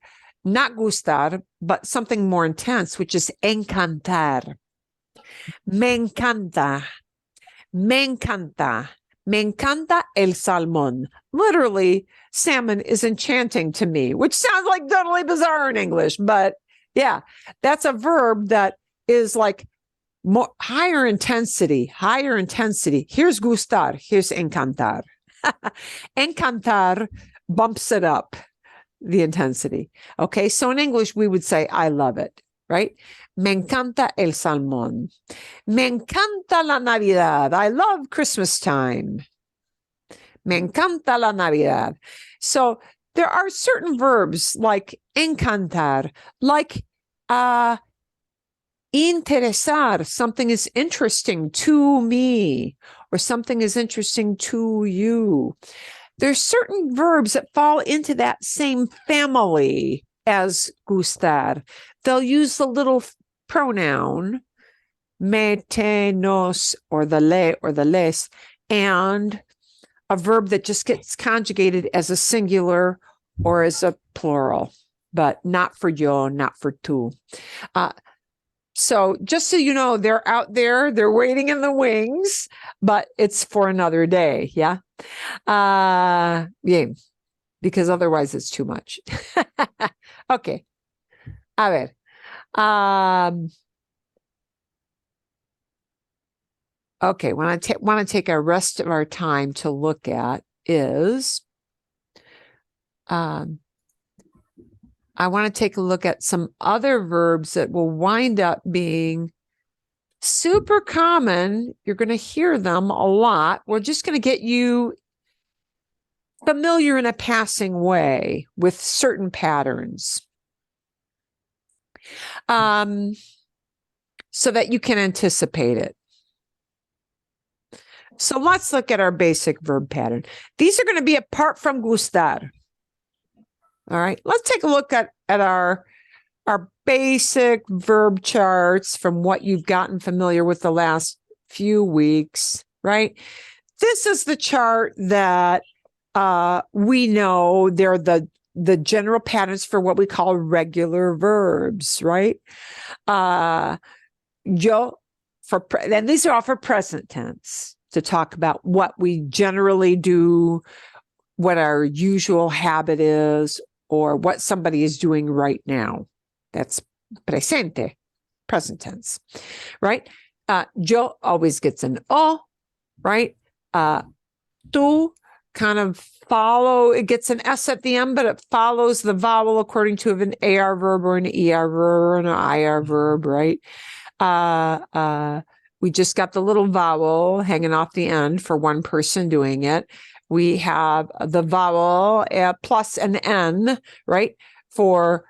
not gustar, but something more intense, which is encantar. Me encanta. Me encanta. Me encanta el salmón. Literally, salmon is enchanting to me, which sounds like totally bizarre in English, but yeah, that's a verb that is like more higher intensity, higher intensity. Here's gustar, here's encantar. Encantar bumps it up, the intensity. Okay, so in English, we would say, I love it, right? Me encanta el salmón. Me encanta la Navidad. I love Christmas time. Me encanta la Navidad. So there are certain verbs like encantar, like interesar, something is interesting to me, or something is interesting to you. There's certain verbs that fall into that same family as gustar. They'll use the little pronoun, me, te, nos, or the le, or the les, and a verb that just gets conjugated as a singular or as a plural, but not for yo, not for tú. So just so you know, they're out there, they're waiting in the wings, but it's for another day. Yeah. Bien, because otherwise it's too much. Okay. A ver. Okay, what I want to take our rest of our time to look at is I want to take a look at some other verbs that will wind up being super common. You're going to hear them a lot. We're just going to get you familiar in a passing way with certain patterns, so that you can anticipate it. So let's look at our basic verb pattern. These are going to be apart from gustar. All right, let's take a look at our basic verb charts from what you've gotten familiar with the last few weeks, right? This is the chart that we know they're the general patterns for what we call regular verbs, right? Yo, and these are all for present tense to talk about what we generally do, what our usual habit is, or what somebody is doing right now. That's presente, present tense, right? Yo always gets an o, right? Tú kind of it gets an S at the end, but it follows the vowel according to an AR verb or an ER verb or an IR verb, right? We just got the little vowel hanging off the end for one person doing it. We have the vowel plus an N, right, for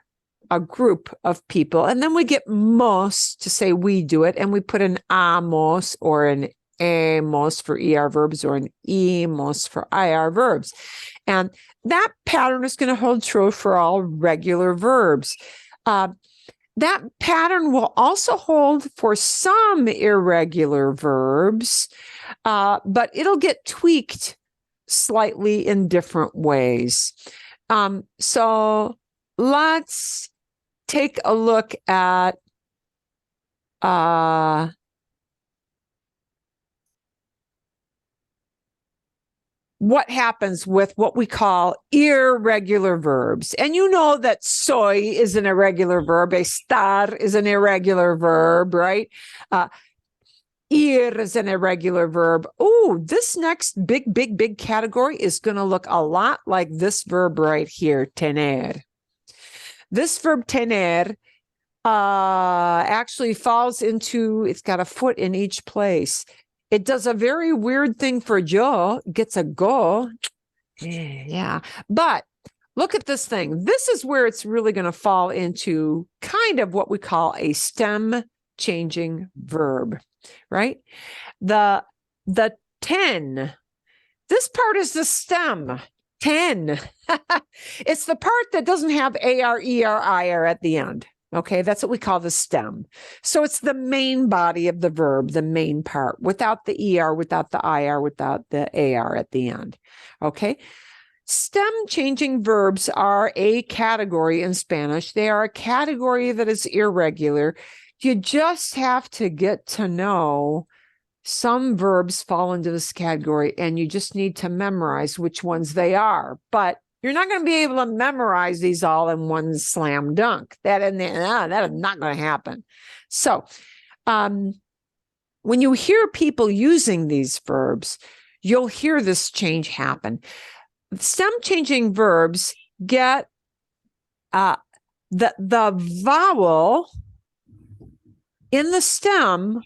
a group of people. And then we get mos to say we do it. And we put an amos or an emos for ER verbs or an emos for IR verbs. And that pattern is going to hold true for all regular verbs. That pattern will also hold for some irregular verbs, but it'll get tweaked slightly in different ways. So let's take a look at what happens with what we call irregular verbs. And you know that soy is an irregular verb, estar is an irregular verb, right? Ir is an irregular verb. Oh, this next big category is going to look a lot like this verb right here, tener. This verb tener actually falls into, it's got a foot in each place. It does a very weird thing for yo, gets a go. Yeah. But look at this thing. This is where it's really going to fall into kind of what we call a stem changing verb, right? The ten, this part is the stem. 10. It's the part that doesn't have AR, ER, IR at the end. Okay, that's what we call the stem. So it's the main body of the verb, the main part, without the ER, without the IR, without the AR at the end. Okay. Stem changing verbs are a category in Spanish. They are a category that is irregular. You just have to get to know some verbs fall into this category, and you just need to memorize which ones they are. But you're not going to be able to memorize these all in one slam dunk. That is not going to happen. So when you hear people using these verbs, you'll hear this change happen. Stem changing verbs get the vowel in the stem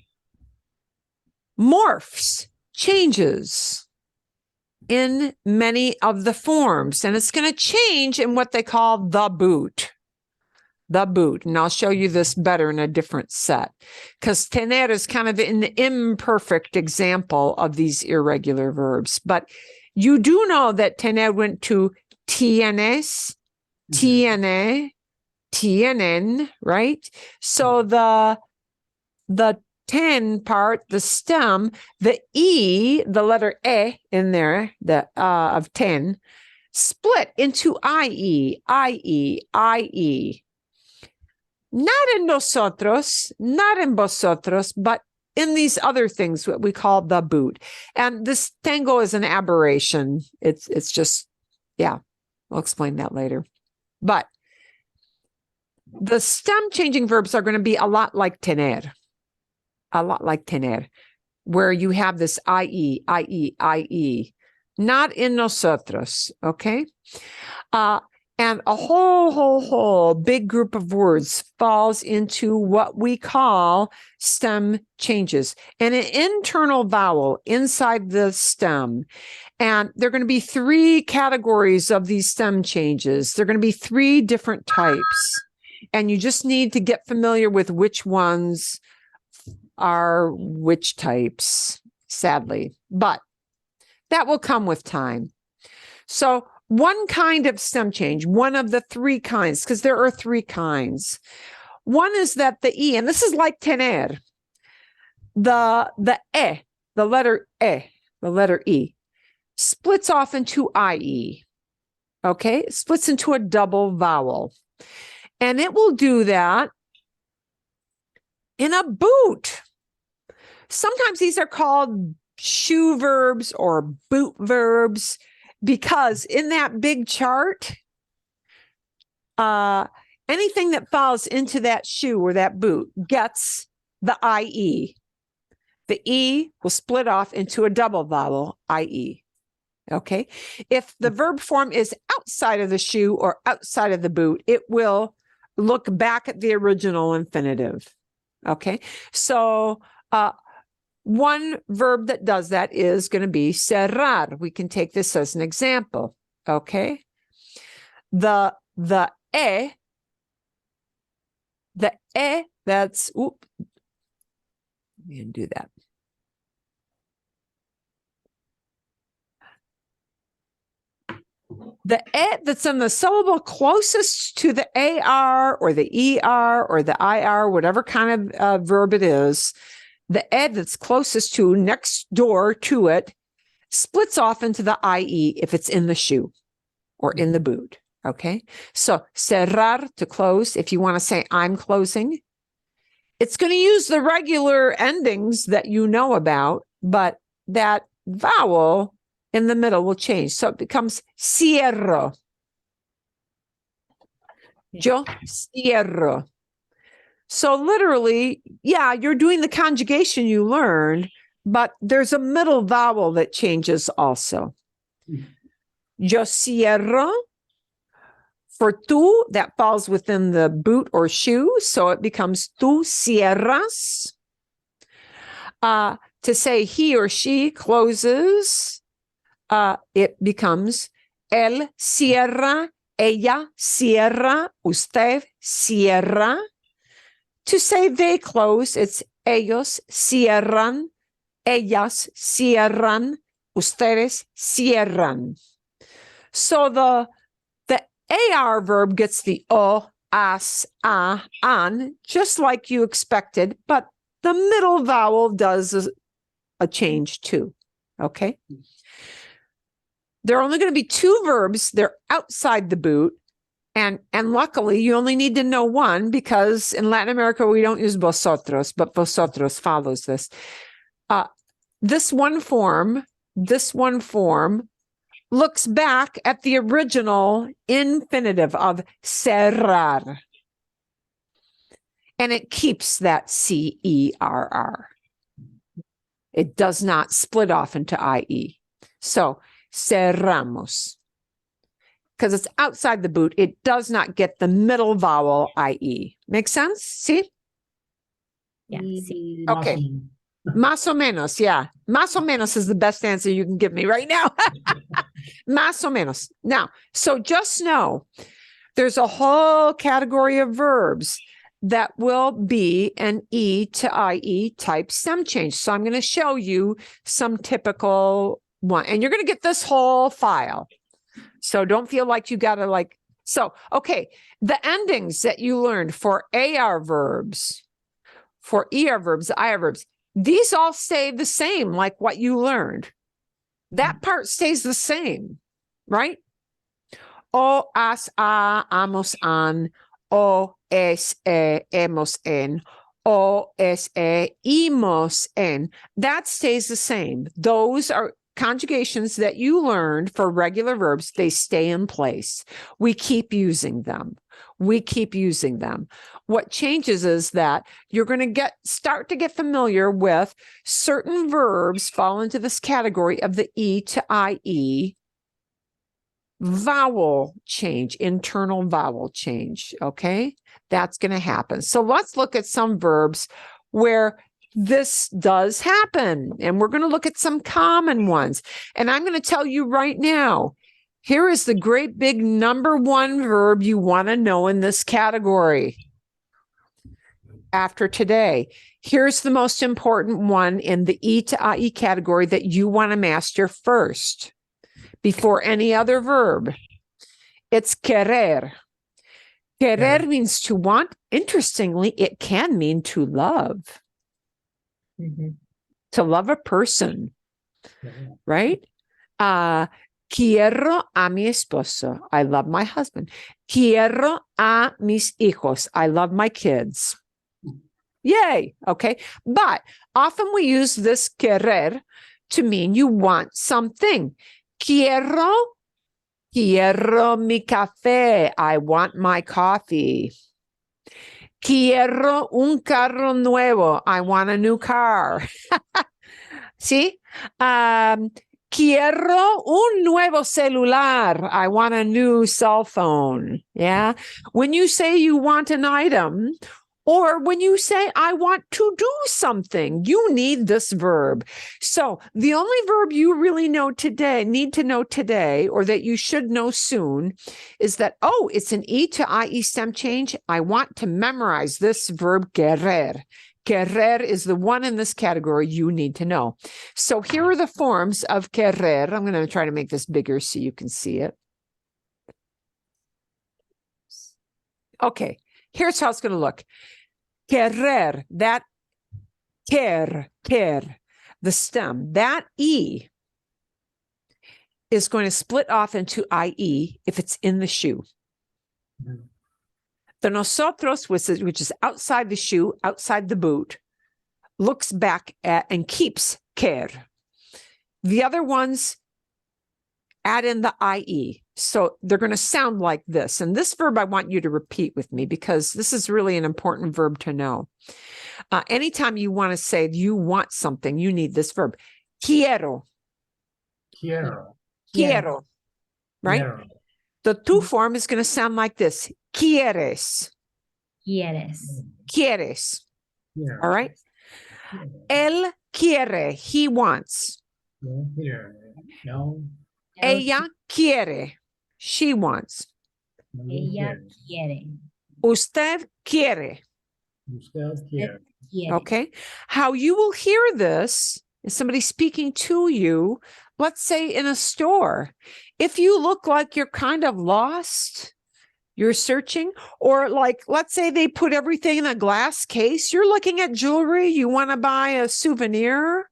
morphs, changes in many of the forms, and it's going to change in what they call the boot. The boot. And I'll show you this better in a different set, because tener is kind of an imperfect example of these irregular verbs. But you do know that tener went to tienes, tiene, tienen, right? So the 10 part, the stem, the E, the letter E in there, the of 10, split into IE, IE, IE. Not in nosotros, not in vosotros, but in these other things, what we call the boot. And this tango is an aberration. It's just, yeah, I'll explain that later. But the stem changing verbs are going to be a lot like tener, where you have this IE, IE, IE, not in nosotros, okay? And a whole big group of words falls into what we call stem changes, and an internal vowel inside the stem. And there are going to be 3 categories of these stem changes. There are going to be 3 different types, and you just need to get familiar with which ones are which types, sadly, but that will come with time. So one kind of stem change, one of the 3 kinds, because there are 3 kinds. One is that the E, and this is like tener, the E, the letter E, splits off into IE, okay? It splits into a double vowel. And it will do that in a boot. Sometimes these are called shoe verbs or boot verbs, because in that big chart, anything that falls into that shoe or that boot gets the IE. The E will split off into a double vowel, IE. Okay. If the verb form is outside of the shoe or outside of the boot, it will look back at the original infinitive. Okay. So, one verb that does that is going to be cerrar. We can take this as an example. Okay. The E, that's, let me undo that. The E that's in the syllable closest to the AR or the ER or the IR, whatever kind of verb it is, the E that's closest to, next door to it, splits off into the IE if it's in the shoe or in the boot. Okay. So cerrar, to close. If you want to say I'm closing, it's going to use the regular endings that you know about, but that vowel in the middle will change. So it becomes cierro. Yo cierro. So literally, yeah, you're doing the conjugation you learned, but there's a middle vowel that changes also. Yo cierro. For tú, that falls within the boot or shoe, so it becomes tú cierras. To say he or she closes, it becomes él cierra, ella cierra, usted cierra. To say they close, it's ellos cierran, ellas cierran, ustedes cierran. So the AR verb gets the o, as, a, an, just like you expected, but the middle vowel does a change too. Okay. There are only going to be two verbs. They're outside the boot. And luckily, you only need to know one because in Latin America, we don't use vosotros, but vosotros follows this. This one form looks back at the original infinitive of cerrar. And it keeps that CERR. It does not split off into IE. So, cerramos. Because it's outside the boot, it does not get the middle vowel IE. Make sense? See? Yeah. See. Okay. Más o menos, yeah. Más o menos is the best answer you can give me right now. Más o menos. Now, so just know there's a whole category of verbs that will be an E to IE type stem change. So I'm going to show you some typical one. And you're going to get this whole file. So don't feel like you got to so, okay, the endings that you learned for AR verbs, for ER verbs, IR verbs, these all stay the same, like what you learned. That part stays the same, right? O, as, a, amos, an, o, es, hemos, en, o, es, imos, en. That stays the same. Those are conjugations that you learned for regular verbs. They stay in place. We keep using them. What changes is that you're going to start to get familiar with certain verbs fall into this category of the E to IE vowel change, internal vowel change. Okay, that's going to happen. So let's look at some verbs where this does happen. And we're going to look at some common ones. And I'm going to tell you right now, here is the great big number one verb you want to know in this category. After today, here's the most important one in the E to IE category that you want to master first before any other verb. It's querer. Querer means to want. Interestingly, it can mean to love. To love a person, right? Quiero a mi esposo. I love my husband. Quiero a mis hijos. I love my kids. Yay. Okay. But often we use this querer to mean you want something. Quiero mi café. I want my coffee. Quiero un carro nuevo. I want a new car. See? Quiero un nuevo celular. I want a new cell phone. Yeah. When you say you want an item, or when you say, I want to do something, you need this verb. So the only verb you really need to know today, or that you should know soon, is that, oh, it's an E to IE stem change. I want to memorize this verb, querer. Querer is the one in this category you need to know. So here are the forms of querer. I'm going to try to make this bigger so you can see it. Okay, here's how it's going to look. Querer, that quer, the stem, that E is going to split off into IE if it's in the shoe. The nosotros, which is outside the shoe, outside the boot, looks back at and keeps quer. The other ones add in the IE. So they're going to sound like this. And this verb I want you to repeat with me because this is really an important verb to know. Anytime you want to say you want something, you need this verb. Quiero. Right? Quiero. The tu form is going to sound like this. Quieres. Quiero. All right? Él quiere. He wants. No. Ella quiere. She wants. Ella quiere. Usted quiere. Usted quiere. Okay. How you will hear this is somebody speaking to you let's say in a store, if you look like you're kind of lost, you're searching, or like, let's say they put everything in a glass case, you're looking at jewelry, you want to buy a souvenir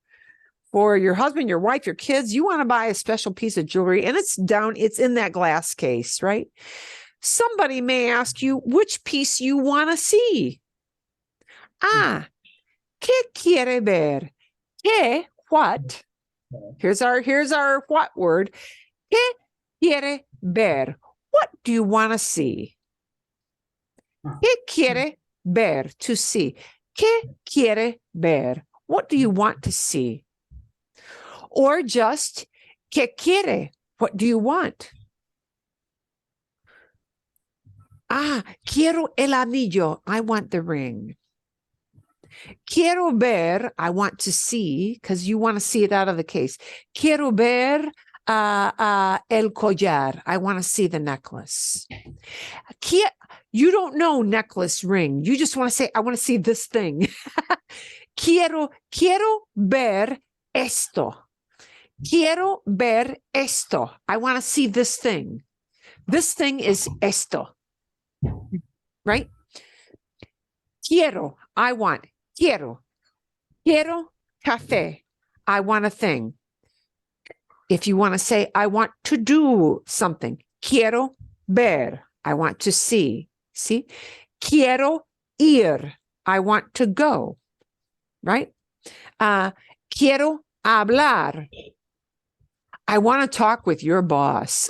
for your husband, your wife, your kids, you want to buy a special piece of jewelry and it's in that glass case, right? Somebody may ask you which piece you want to see. Ah, ¿qué quiere ver? ¿Qué, what? Here's our what word. ¿Qué quiere ver? What do you want to see? ¿Qué quiere ver? To see. ¿Qué quiere ver? What do you want to see? Or just, ¿qué quiere? What do you want? Ah, quiero el anillo. I want the ring. Quiero ver, I want to see, because you want to see it out of the case. Quiero ver el collar. I want to see the necklace. You don't know necklace, ring. You just want to say, I want to see this thing. Quiero ver esto. Quiero ver esto. I want to see this thing. This thing is esto. Right? Quiero, I want. Quiero café. I want a thing. If you want to say, I want to do something. Quiero ver. I want to see. See? Quiero ir. I want to go. Right? Quiero hablar. I want to talk with your boss.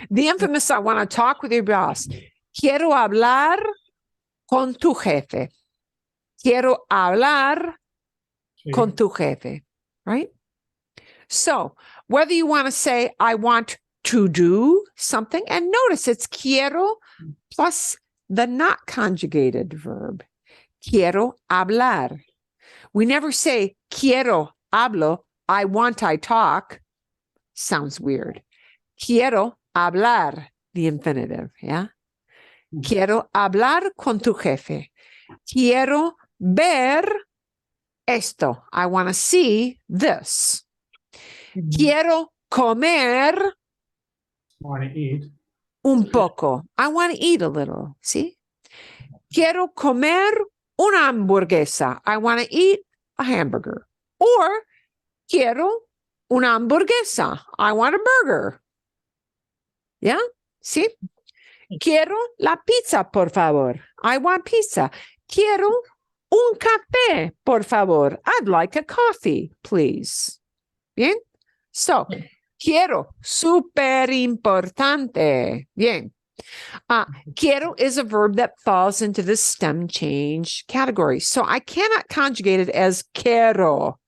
The infamous I want to talk with your boss. Quiero hablar con tu jefe. Quiero hablar con tu jefe, right? So whether you want to say, I want to do something, and notice it's quiero plus the not conjugated verb. Quiero hablar. We never say quiero hablo, I want, I talk. Sounds weird. Quiero hablar, the infinitive, yeah? Quiero hablar con tu jefe. Quiero ver esto. I want to see this. Quiero comer Want to eat. un poco. I want to eat a little. See? Quiero comer una hamburguesa. I want to eat a hamburger. Or quiero una hamburguesa. I want a burger. Yeah? See? Quiero la pizza, por favor. I want pizza. Quiero un café, por favor. I'd like a coffee, please. Bien? So, quiero, súper importante. Bien. Quiero is a verb that falls into the stem change category. So I cannot conjugate it as quiero.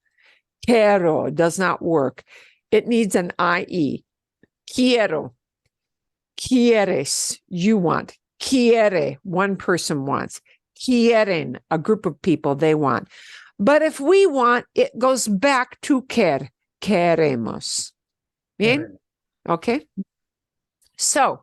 Quiero does not work. It needs an IE. Quiero. Quieres, you want. Quiere, one person wants. Quieren, a group of people, they want. But if we want, it goes back to quer. Queremos. Bien? Okay? So,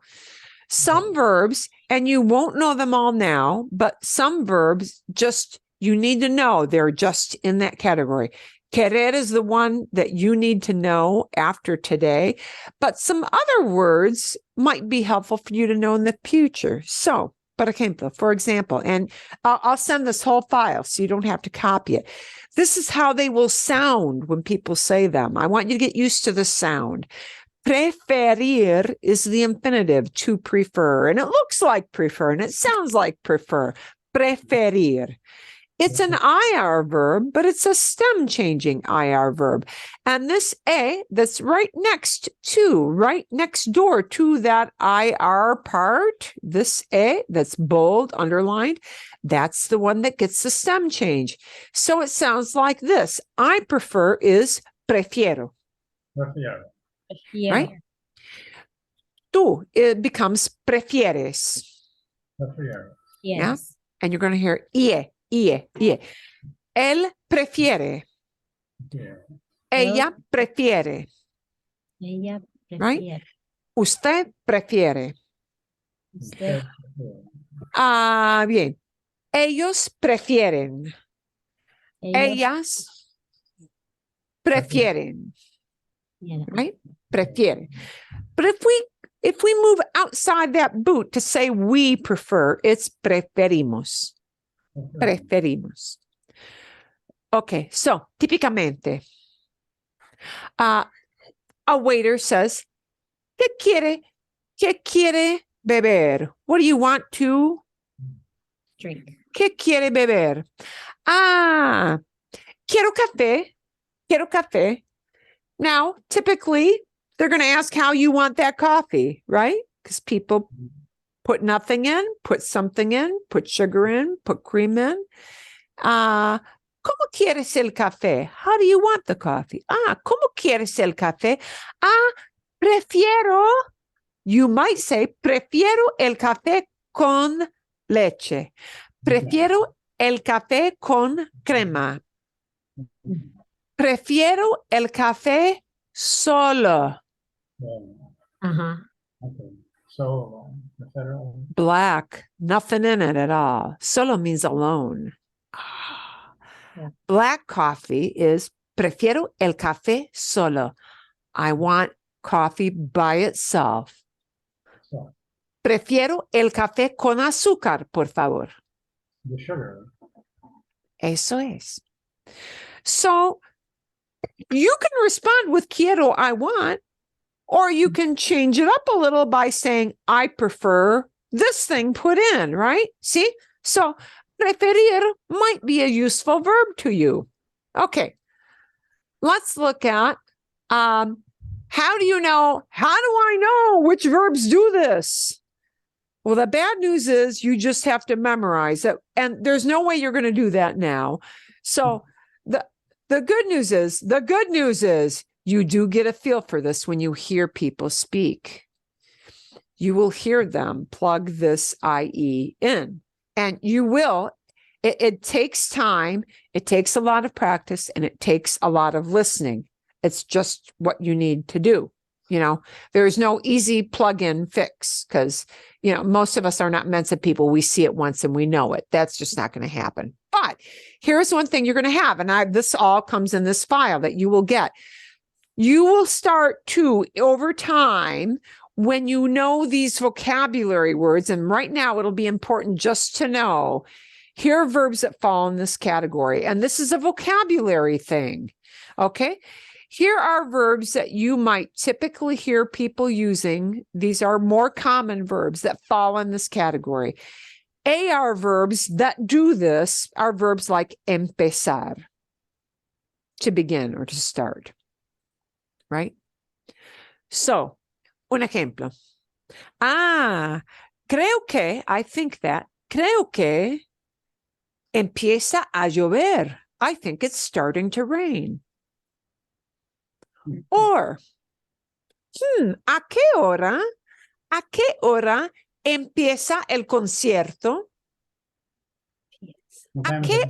some verbs, and you won't know them all now, but some verbs just, you need to know they're just in that category. Querer is the one that you need to know after today, but some other words might be helpful for you to know in the future. So, por ejemplo, for example, and I'll send this whole file so you don't have to copy it. This is how they will sound when people say them. I want you to get used to the sound. Preferir is the infinitive, to prefer, and it looks like prefer, and it sounds like prefer. Preferir. It's an IR verb, but it's a stem changing IR verb. And this A that's right next door to that IR part, this A that's bold, underlined, that's the one that gets the stem change. So it sounds like this. I prefer is prefiero. Prefiero. Yeah. Right? Tú, it becomes prefieres. Prefiero. Yes. And you're going to hear ie. Él prefiere. Yeah. Ella prefiere. Ella Right? prefiere. Usted prefiere. Usted. Bien. Ellos prefieren. Ella Ellas prefieren. Yeah. right? Prefiere. But if we move outside that boot to say we prefer, it's preferimos. Preferimos. Okay, so típicamente, a waiter says, ¿Qué quiere beber? What do you want to? Drink. ¿Qué quiere beber? Ah, quiero café. Quiero café. Now, typically, they're going to ask how you want that coffee, right? Because people put nothing in, put something in, put sugar in, put cream in. ¿Cómo quieres el café? How do you want the coffee? ¿Cómo quieres el café? Prefiero, you might say, prefiero el café con leche. Prefiero el café con crema. Prefiero el café solo. Uh-huh. Okay. So, Black, nothing in it at all. Solo means alone. Yeah. Black coffee is prefiero el café solo. I want coffee by itself. so Prefiero el café con azúcar, por favor. the sugar. Eso es. So you can respond with quiero, I want, or you can change it up a little by saying, I prefer this thing put in, right? See? So preferir might be a useful verb to you. Okay. Let's look at how do I know which verbs do this? Well, the bad news is you just have to memorize it, and there's no way you're going to do that now. So the good news is you do get a feel for this when you hear people speak. You will hear them plug this IE in, and you will. It takes time, it takes a lot of practice, and it takes a lot of listening. It's just what you need to do. There's no easy plug-in fix because, most of us are not Mensa people. We see it once and we know it. That's just not going to happen. But here's one thing you're going to have, and this all comes in this file that you will get. You will start to, over time, when you know these vocabulary words, and right now it'll be important just to know, here are verbs that fall in this category, and this is a vocabulary thing, okay? Here are verbs that you might typically hear people using. These are more common verbs that fall in this category. AR verbs that do this are verbs like empezar, to begin or to start, right? So, un ejemplo. I think that, creo que empieza a llover. I think it's starting to rain. Or, ¿a qué hora empieza el concierto? What time is Okay. it?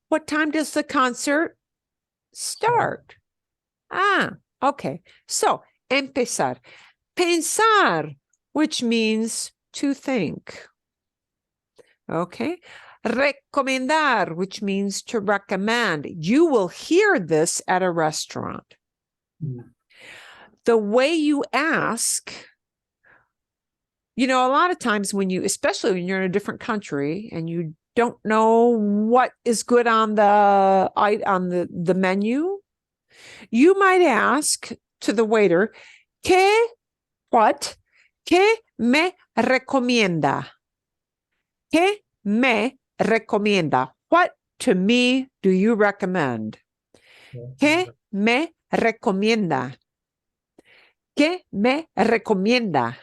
What time does the concert start? Okay. So, empezar. Pensar, which means to think. Okay. Recomendar, which means to recommend. You will hear this at a restaurant. The way you ask, a lot of times especially when you're in a different country and you don't know what is good on the menu, you might ask to the waiter, ¿Qué me recomienda? ¿Qué me recomienda? What to me do you recommend? ¿Qué me recomienda? ¿Qué me recomienda?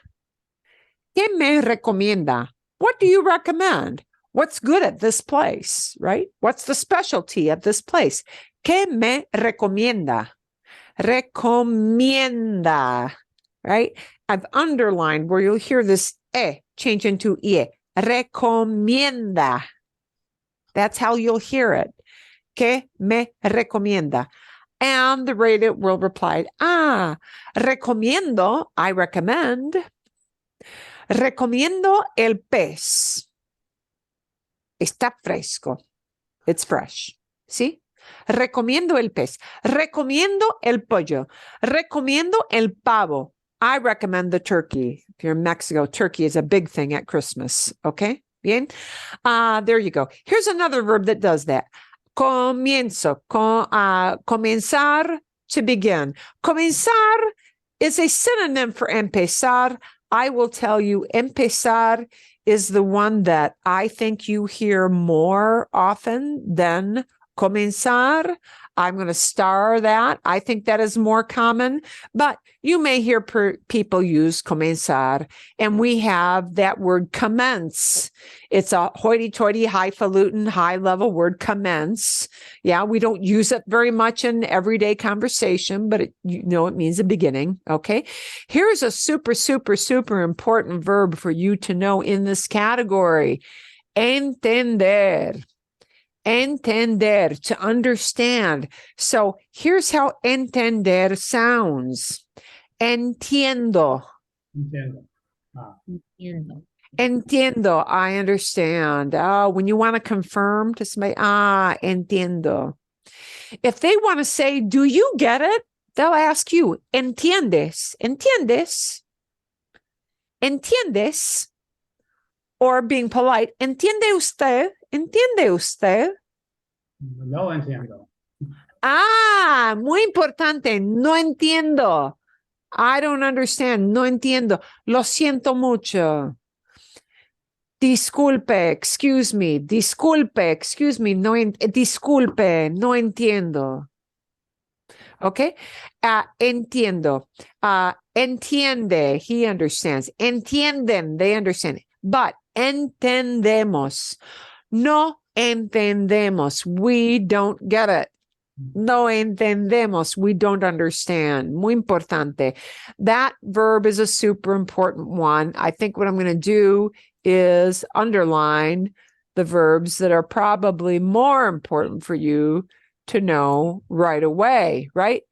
¿Qué me recomienda? What do you recommend? What's good at this place, right? What's the specialty of this place? ¿Qué me recomienda? Recomienda, right? I've underlined where you'll hear this change into ie. Recomienda. That's how you'll hear it. ¿Qué me recomienda? And the waiter will reply, recomiendo, I recommend. Recomiendo el pez. Está fresco. It's fresh. See? Recomiendo el pez. Recomiendo el pollo. Recomiendo el pavo. I recommend the turkey. If you're in Mexico, turkey is a big thing at Christmas. Okay? Bien? There you go. Here's another verb that does that. Comienzo. Comenzar, to begin. Comenzar is a synonym for empezar. I will tell you, empezar is the one that I think you hear more often than comenzar. I'm going to star that. I think that is more common, but you may hear people use comenzar, and we have that word commence. It's a hoity-toity, highfalutin, high-level word, commence. Yeah, we don't use it very much in everyday conversation, but it means a beginning, okay? Here's a super, super, super important verb for you to know in this category. Entender. Entender, to understand. So here's how entender sounds. Entiendo. Entiendo. Entiendo. Entiendo, I understand. When you want to confirm to somebody, entiendo. If they want to say, do you get it? They'll ask you, ¿entiendes? ¿Entiendes? ¿Entiendes? Or being polite, ¿entiende usted? ¿Entiende usted? No entiendo. Muy importante. No entiendo. I don't understand. No entiendo. Lo siento mucho. Disculpe, excuse me. Disculpe, excuse me. No, disculpe, no entiendo. Okay? Entiendo. Entiende, he understands. Entienden, they understand. But entendemos. No entendemos. We don't get it. No entendemos. We don't understand. Muy importante. That verb is a super important one. I think what I'm going to do is underline the verbs that are probably more important for you to know right away, right?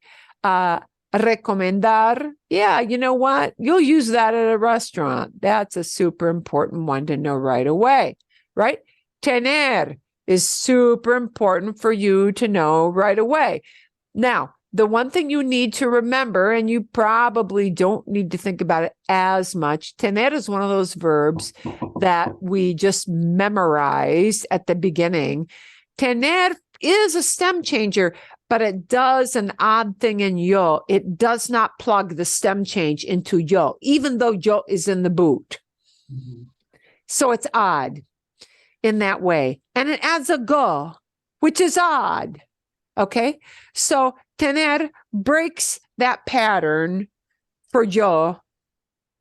Recomendar. Yeah, you know what? You'll use that at a restaurant. That's a super important one to know right away, right? Tener is super important for you to know right away. Now, the one thing you need to remember, and you probably don't need to think about it as much, tener is one of those verbs that we just memorized at the beginning. Tener is a stem changer, but it does an odd thing in yo. It does not plug the stem change into yo, even though yo is in the boot. Mm-hmm. So it's odd in that way. And it adds a go, which is odd. Okay? So tener breaks that pattern for yo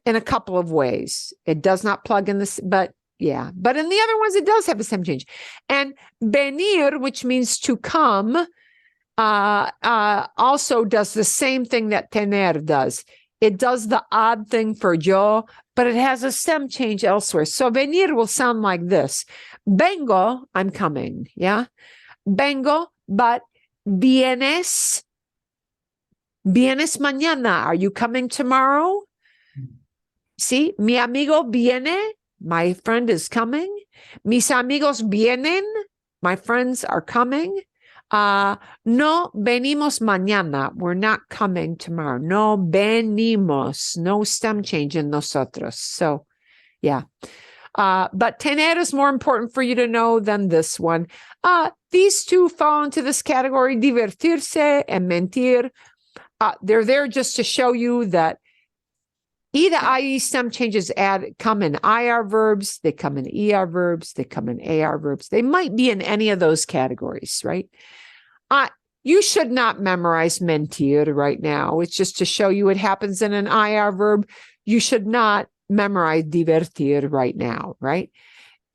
in a couple of ways. It does not plug in this, but yeah. But in the other ones, it does have a stem change. And venir, which means to come, also does the same thing that tener does. It does the odd thing for yo, but it has a stem change elsewhere. So venir will sound like this. Vengo, I'm coming, yeah? Vengo, but vienes mañana. Are you coming tomorrow? See, mi amigo viene. My friend is coming. Mis amigos vienen. My friends are coming. No venimos mañana. We're not coming tomorrow. No venimos. No stem change in nosotros. So, yeah. But tener is more important for you to know than this one. These two fall into this category, divertirse and mentir. They're there just to show you that either IE stem changes come in IR verbs, they come in ER verbs, they come in AR verbs. They might be in any of those categories, right? You should not memorize mentir right now. It's just to show you it happens in an IR verb. You should not memorize divertir right now, right?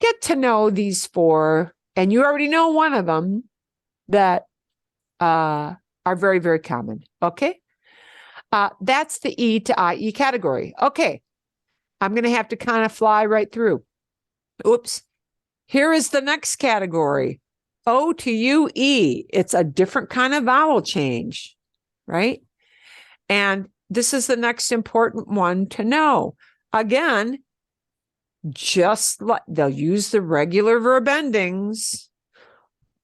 Get to know these four, and you already know one of them that are very, very common, okay? That's the E to IE category. Okay, I'm going to have to kind of fly right through. Oops. Here is the next category. O to UE. It's a different kind of vowel change, right? And this is the next important one to know. Again, just like they'll use the regular verb endings,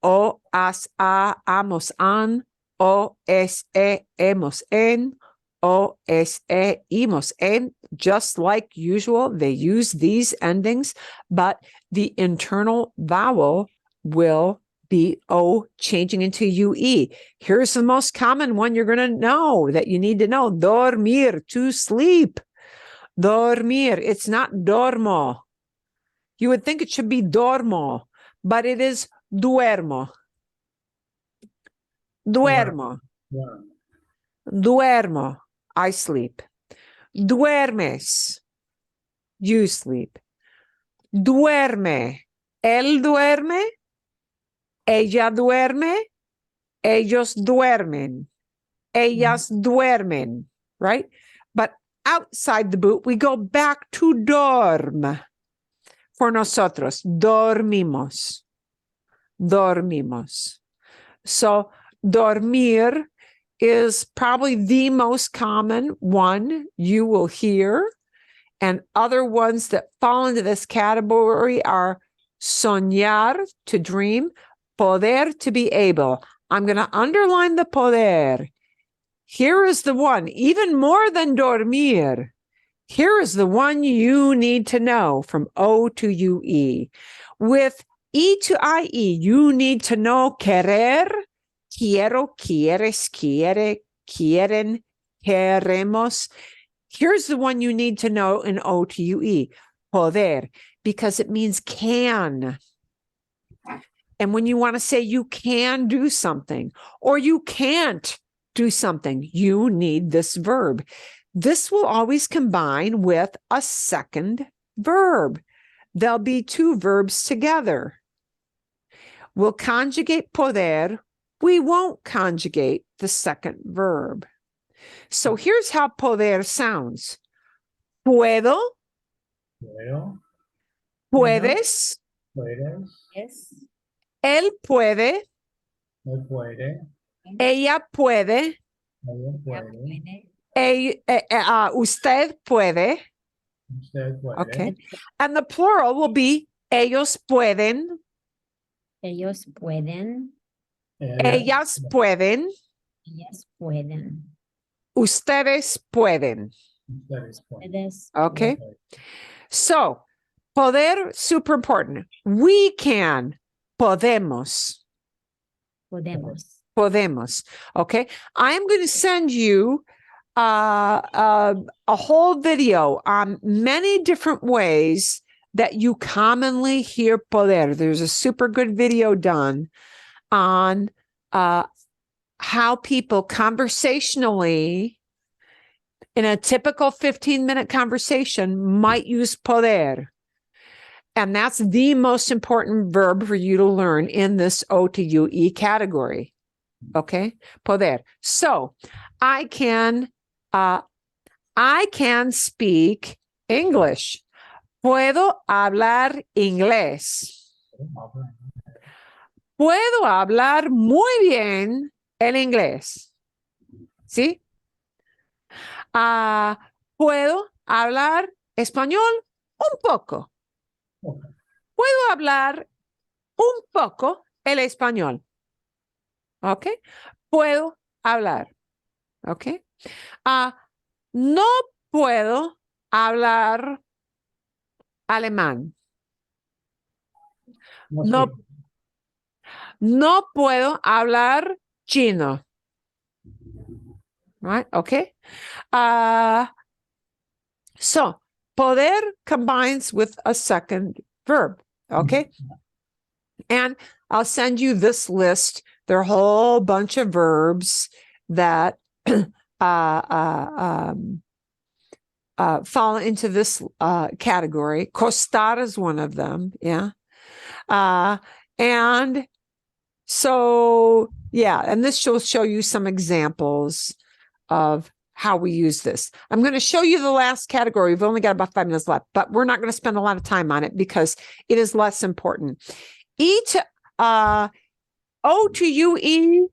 o, as, a, amos, an, o, es, hemos, en, o, es, imos, en. Just like usual, they use these endings, but the internal vowel will be O changing into UE. Here's the most common one you're going to know that you need to know. Dormir, to sleep. Dormir. It's not dormo. You would think it should be dormo, but it is duermo. Duermo. Yeah. Duermo. I sleep. Duermes. You sleep. Duerme. Él duerme. Ella duerme. Ellos duermen. Ellas duermen. Right? But outside the boot, we go back to dorm. For nosotros, dormimos. Dormimos. So dormir is probably the most common one you will hear. And other ones that fall into this category are soñar, to dream, poder, to be able. I'm going to underline the poder. Here is the one, even more than dormir. Here is the one you need to know from O to UE. With E to IE, you need to know querer, quiero, quieres, quiere, quieren, queremos. Here's the one you need to know in O to UE, poder, because it means can. And when you want to say you can do something or you can't do something, you need this verb. This will always combine with a second verb. There'll be two verbs together. We'll conjugate poder. We won't conjugate the second verb. So here's how poder sounds. Puedo, Puedo. puedes, Puedes. Yes. él puede, Él puede. ella puede, Ella Ya puede. puede. usted puede. Usted puede. Okay. And the plural will be ellos pueden, Ellos pueden. ellas pueden, Ellas pueden. ustedes pueden. Ustedes pueden. Ustedes Okay. So, poder, super important. We can, podemos, podemos. Okay. I'm going to send you a whole video on many different ways that you commonly hear poder. There's a super good video done on how people conversationally in a typical 15-minute conversation might use poder. And that's the most important verb for you to learn in this O to UE category. Okay, poder. So I can speak English. Puedo hablar inglés. Puedo hablar muy bien el inglés. ¿Sí? Puedo hablar español un poco. Puedo hablar un poco el español. ¿Ok? Puedo hablar. ¿Ok? No puedo hablar alemán. No, no puedo hablar chino. Right? Okay. So poder combines with a second verb. Okay. And I'll send you this list. There are a whole bunch of verbs that fall into this category. Costar is one of them. Yeah. And so, yeah, and this will show you some examples of how we use this. I'm going to show you the last category. We've only got about 5 minutes left, but we're not going to spend a lot of time on it because it is less important. E to O to UE,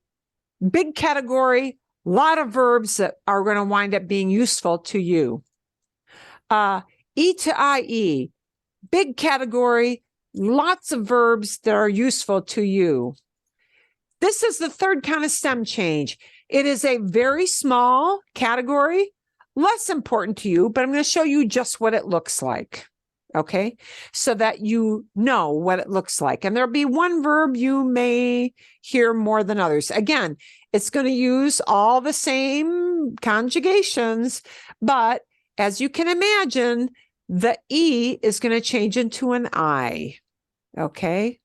big category, a lot of verbs that are going to wind up being useful to you. E to IE, big category, lots of verbs that are useful to you. This is the third kind of stem change. It is a very small category, less important to you, but I'm going to show you just what it looks like. Okay, so that you know what it looks like. And there'll be one verb you may hear more than others. Again, it's going to use all the same conjugations, but as you can imagine, the E is going to change into an I. Okay.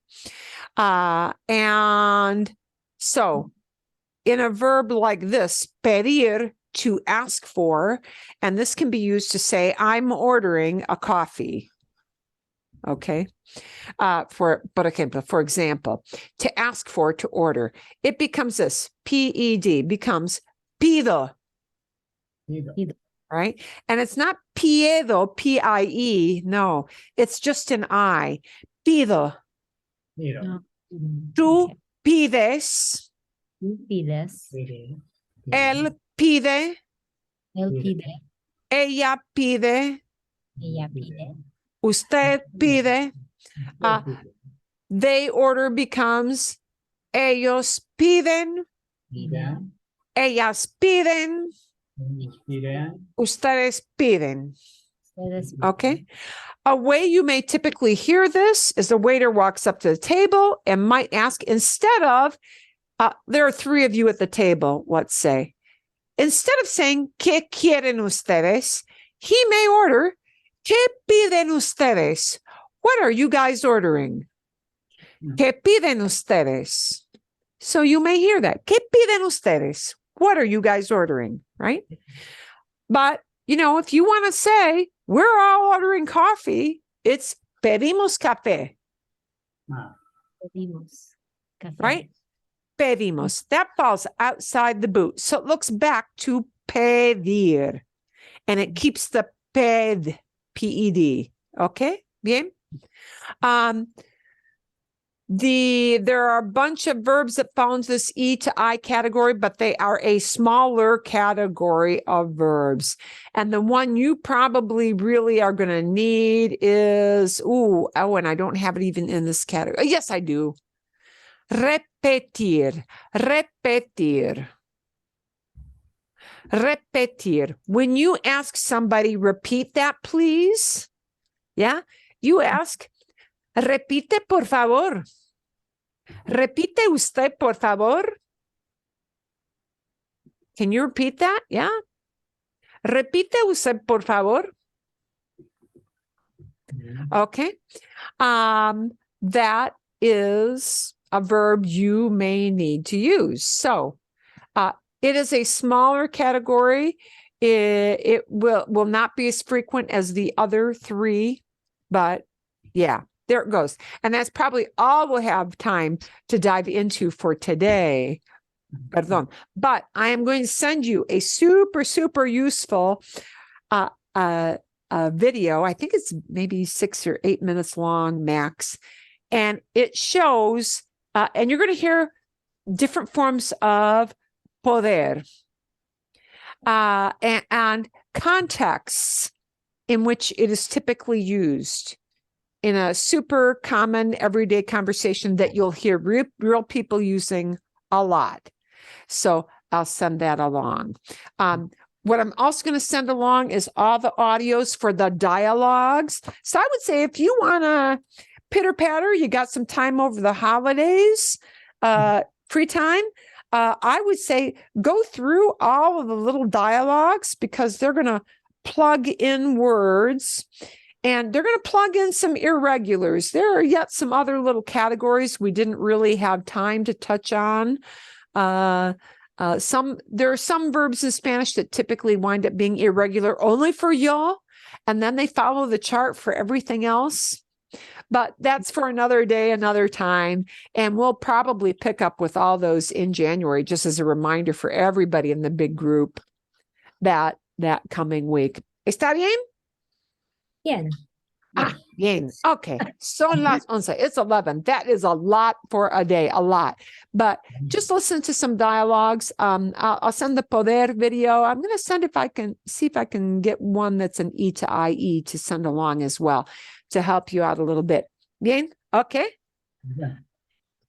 And so in a verb like this, pedir, to ask for, and this can be used to say, I'm ordering a coffee. Okay. For example, to ask for, to order, it becomes this, P-E-D, becomes pido, right? And it's not piedo, P-I-E, no, it's just an I, pido. Pido. Tú Okay. pides, Tú pides. él pide, Él pide. ella pide, Ella pide. usted pide. They order becomes ellos piden, Piden. ellas piden, Piden. ustedes piden. Ustedes Okay. A way you may typically hear this is the waiter walks up to the table and might ask, instead of, there are three of you at the table, let's say. Instead of saying, ¿Qué quieren ustedes? He may order, ¿Qué piden ustedes? What are you guys ordering? ¿Qué piden ustedes? So you may hear that. ¿Qué piden ustedes? What are you guys ordering? Right? But, you know, if you want to say, we're all ordering coffee, it's pedimos café, pedimos café. right? Pedimos. That falls outside the boot. So it looks back to pedir. And it keeps the ped, P-E-D. Okay? Bien? There are a bunch of verbs that fall into this E to I category, but they are a smaller category of verbs. And the one you probably really are going to need is, and I don't have it even in this category. Yes, I do. Repetir, repetir, repetir. When you ask somebody, repeat that, please. Yeah, you ask, repite, por favor. Repite usted, por favor. Can you repeat that? Yeah. Repite usted, por favor. Okay. That is a verb you may need to use. So, it is a smaller category. It will not be as frequent as the other three, but yeah. There it goes. And that's probably all we'll have time to dive into for today. Perdón. But I am going to send you a super, super useful video. I think it's maybe 6 or 8 minutes long max. And it shows, and you're going to hear different forms of poder and contexts in which it is typically used. In a super common everyday conversation that you'll hear real people using a lot. So I'll send that along. What I'm also going to send along is all the audios for the dialogues. So I would say if you want to pitter patter, you got some time over the holidays, free time, I would say go through all of the little dialogues because they're going to plug in words. And they're going to plug in some irregulars. There are yet some other little categories we didn't really have time to touch on. There are some verbs in Spanish that typically wind up being irregular only for yo, and then they follow the chart for everything else. But that's for another day, another time. And we'll probably pick up with all those in January, just as a reminder for everybody in the big group that coming week. ¿Está bien? Bien. Bien. Okay. Son las 11. It's 11. That is a lot for a day, a lot. But just listen to some dialogues. I'll send the poder video. I'm going to see if I can get one that's an E to IE to send along as well to help you out a little bit. Bien. Okay. Yeah.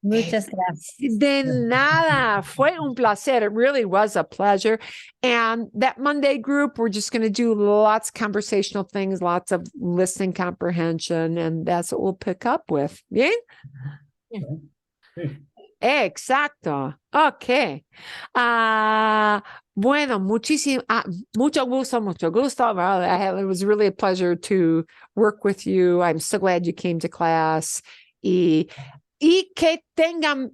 Muchas gracias. De nada. Fue un placer. It really was a pleasure. And that Monday group, we're just going to do lots of conversational things, lots of listening comprehension, and that's what we'll pick up with. Bien? Sí. Exacto. Ok. Bueno, mucho gusto. Well, it was really a pleasure to work with you. I'm so glad you came to class. Y que tengan,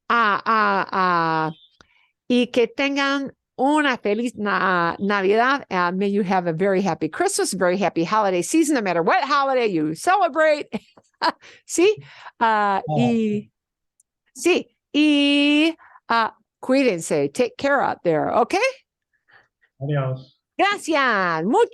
y que tengan una feliz Navidad. May you have a very happy Christmas, very happy holiday season, no matter what holiday you celebrate. Sí. Sí. Y cuídense. Take care out there. Okay. Adiós. Gracias. Mucho.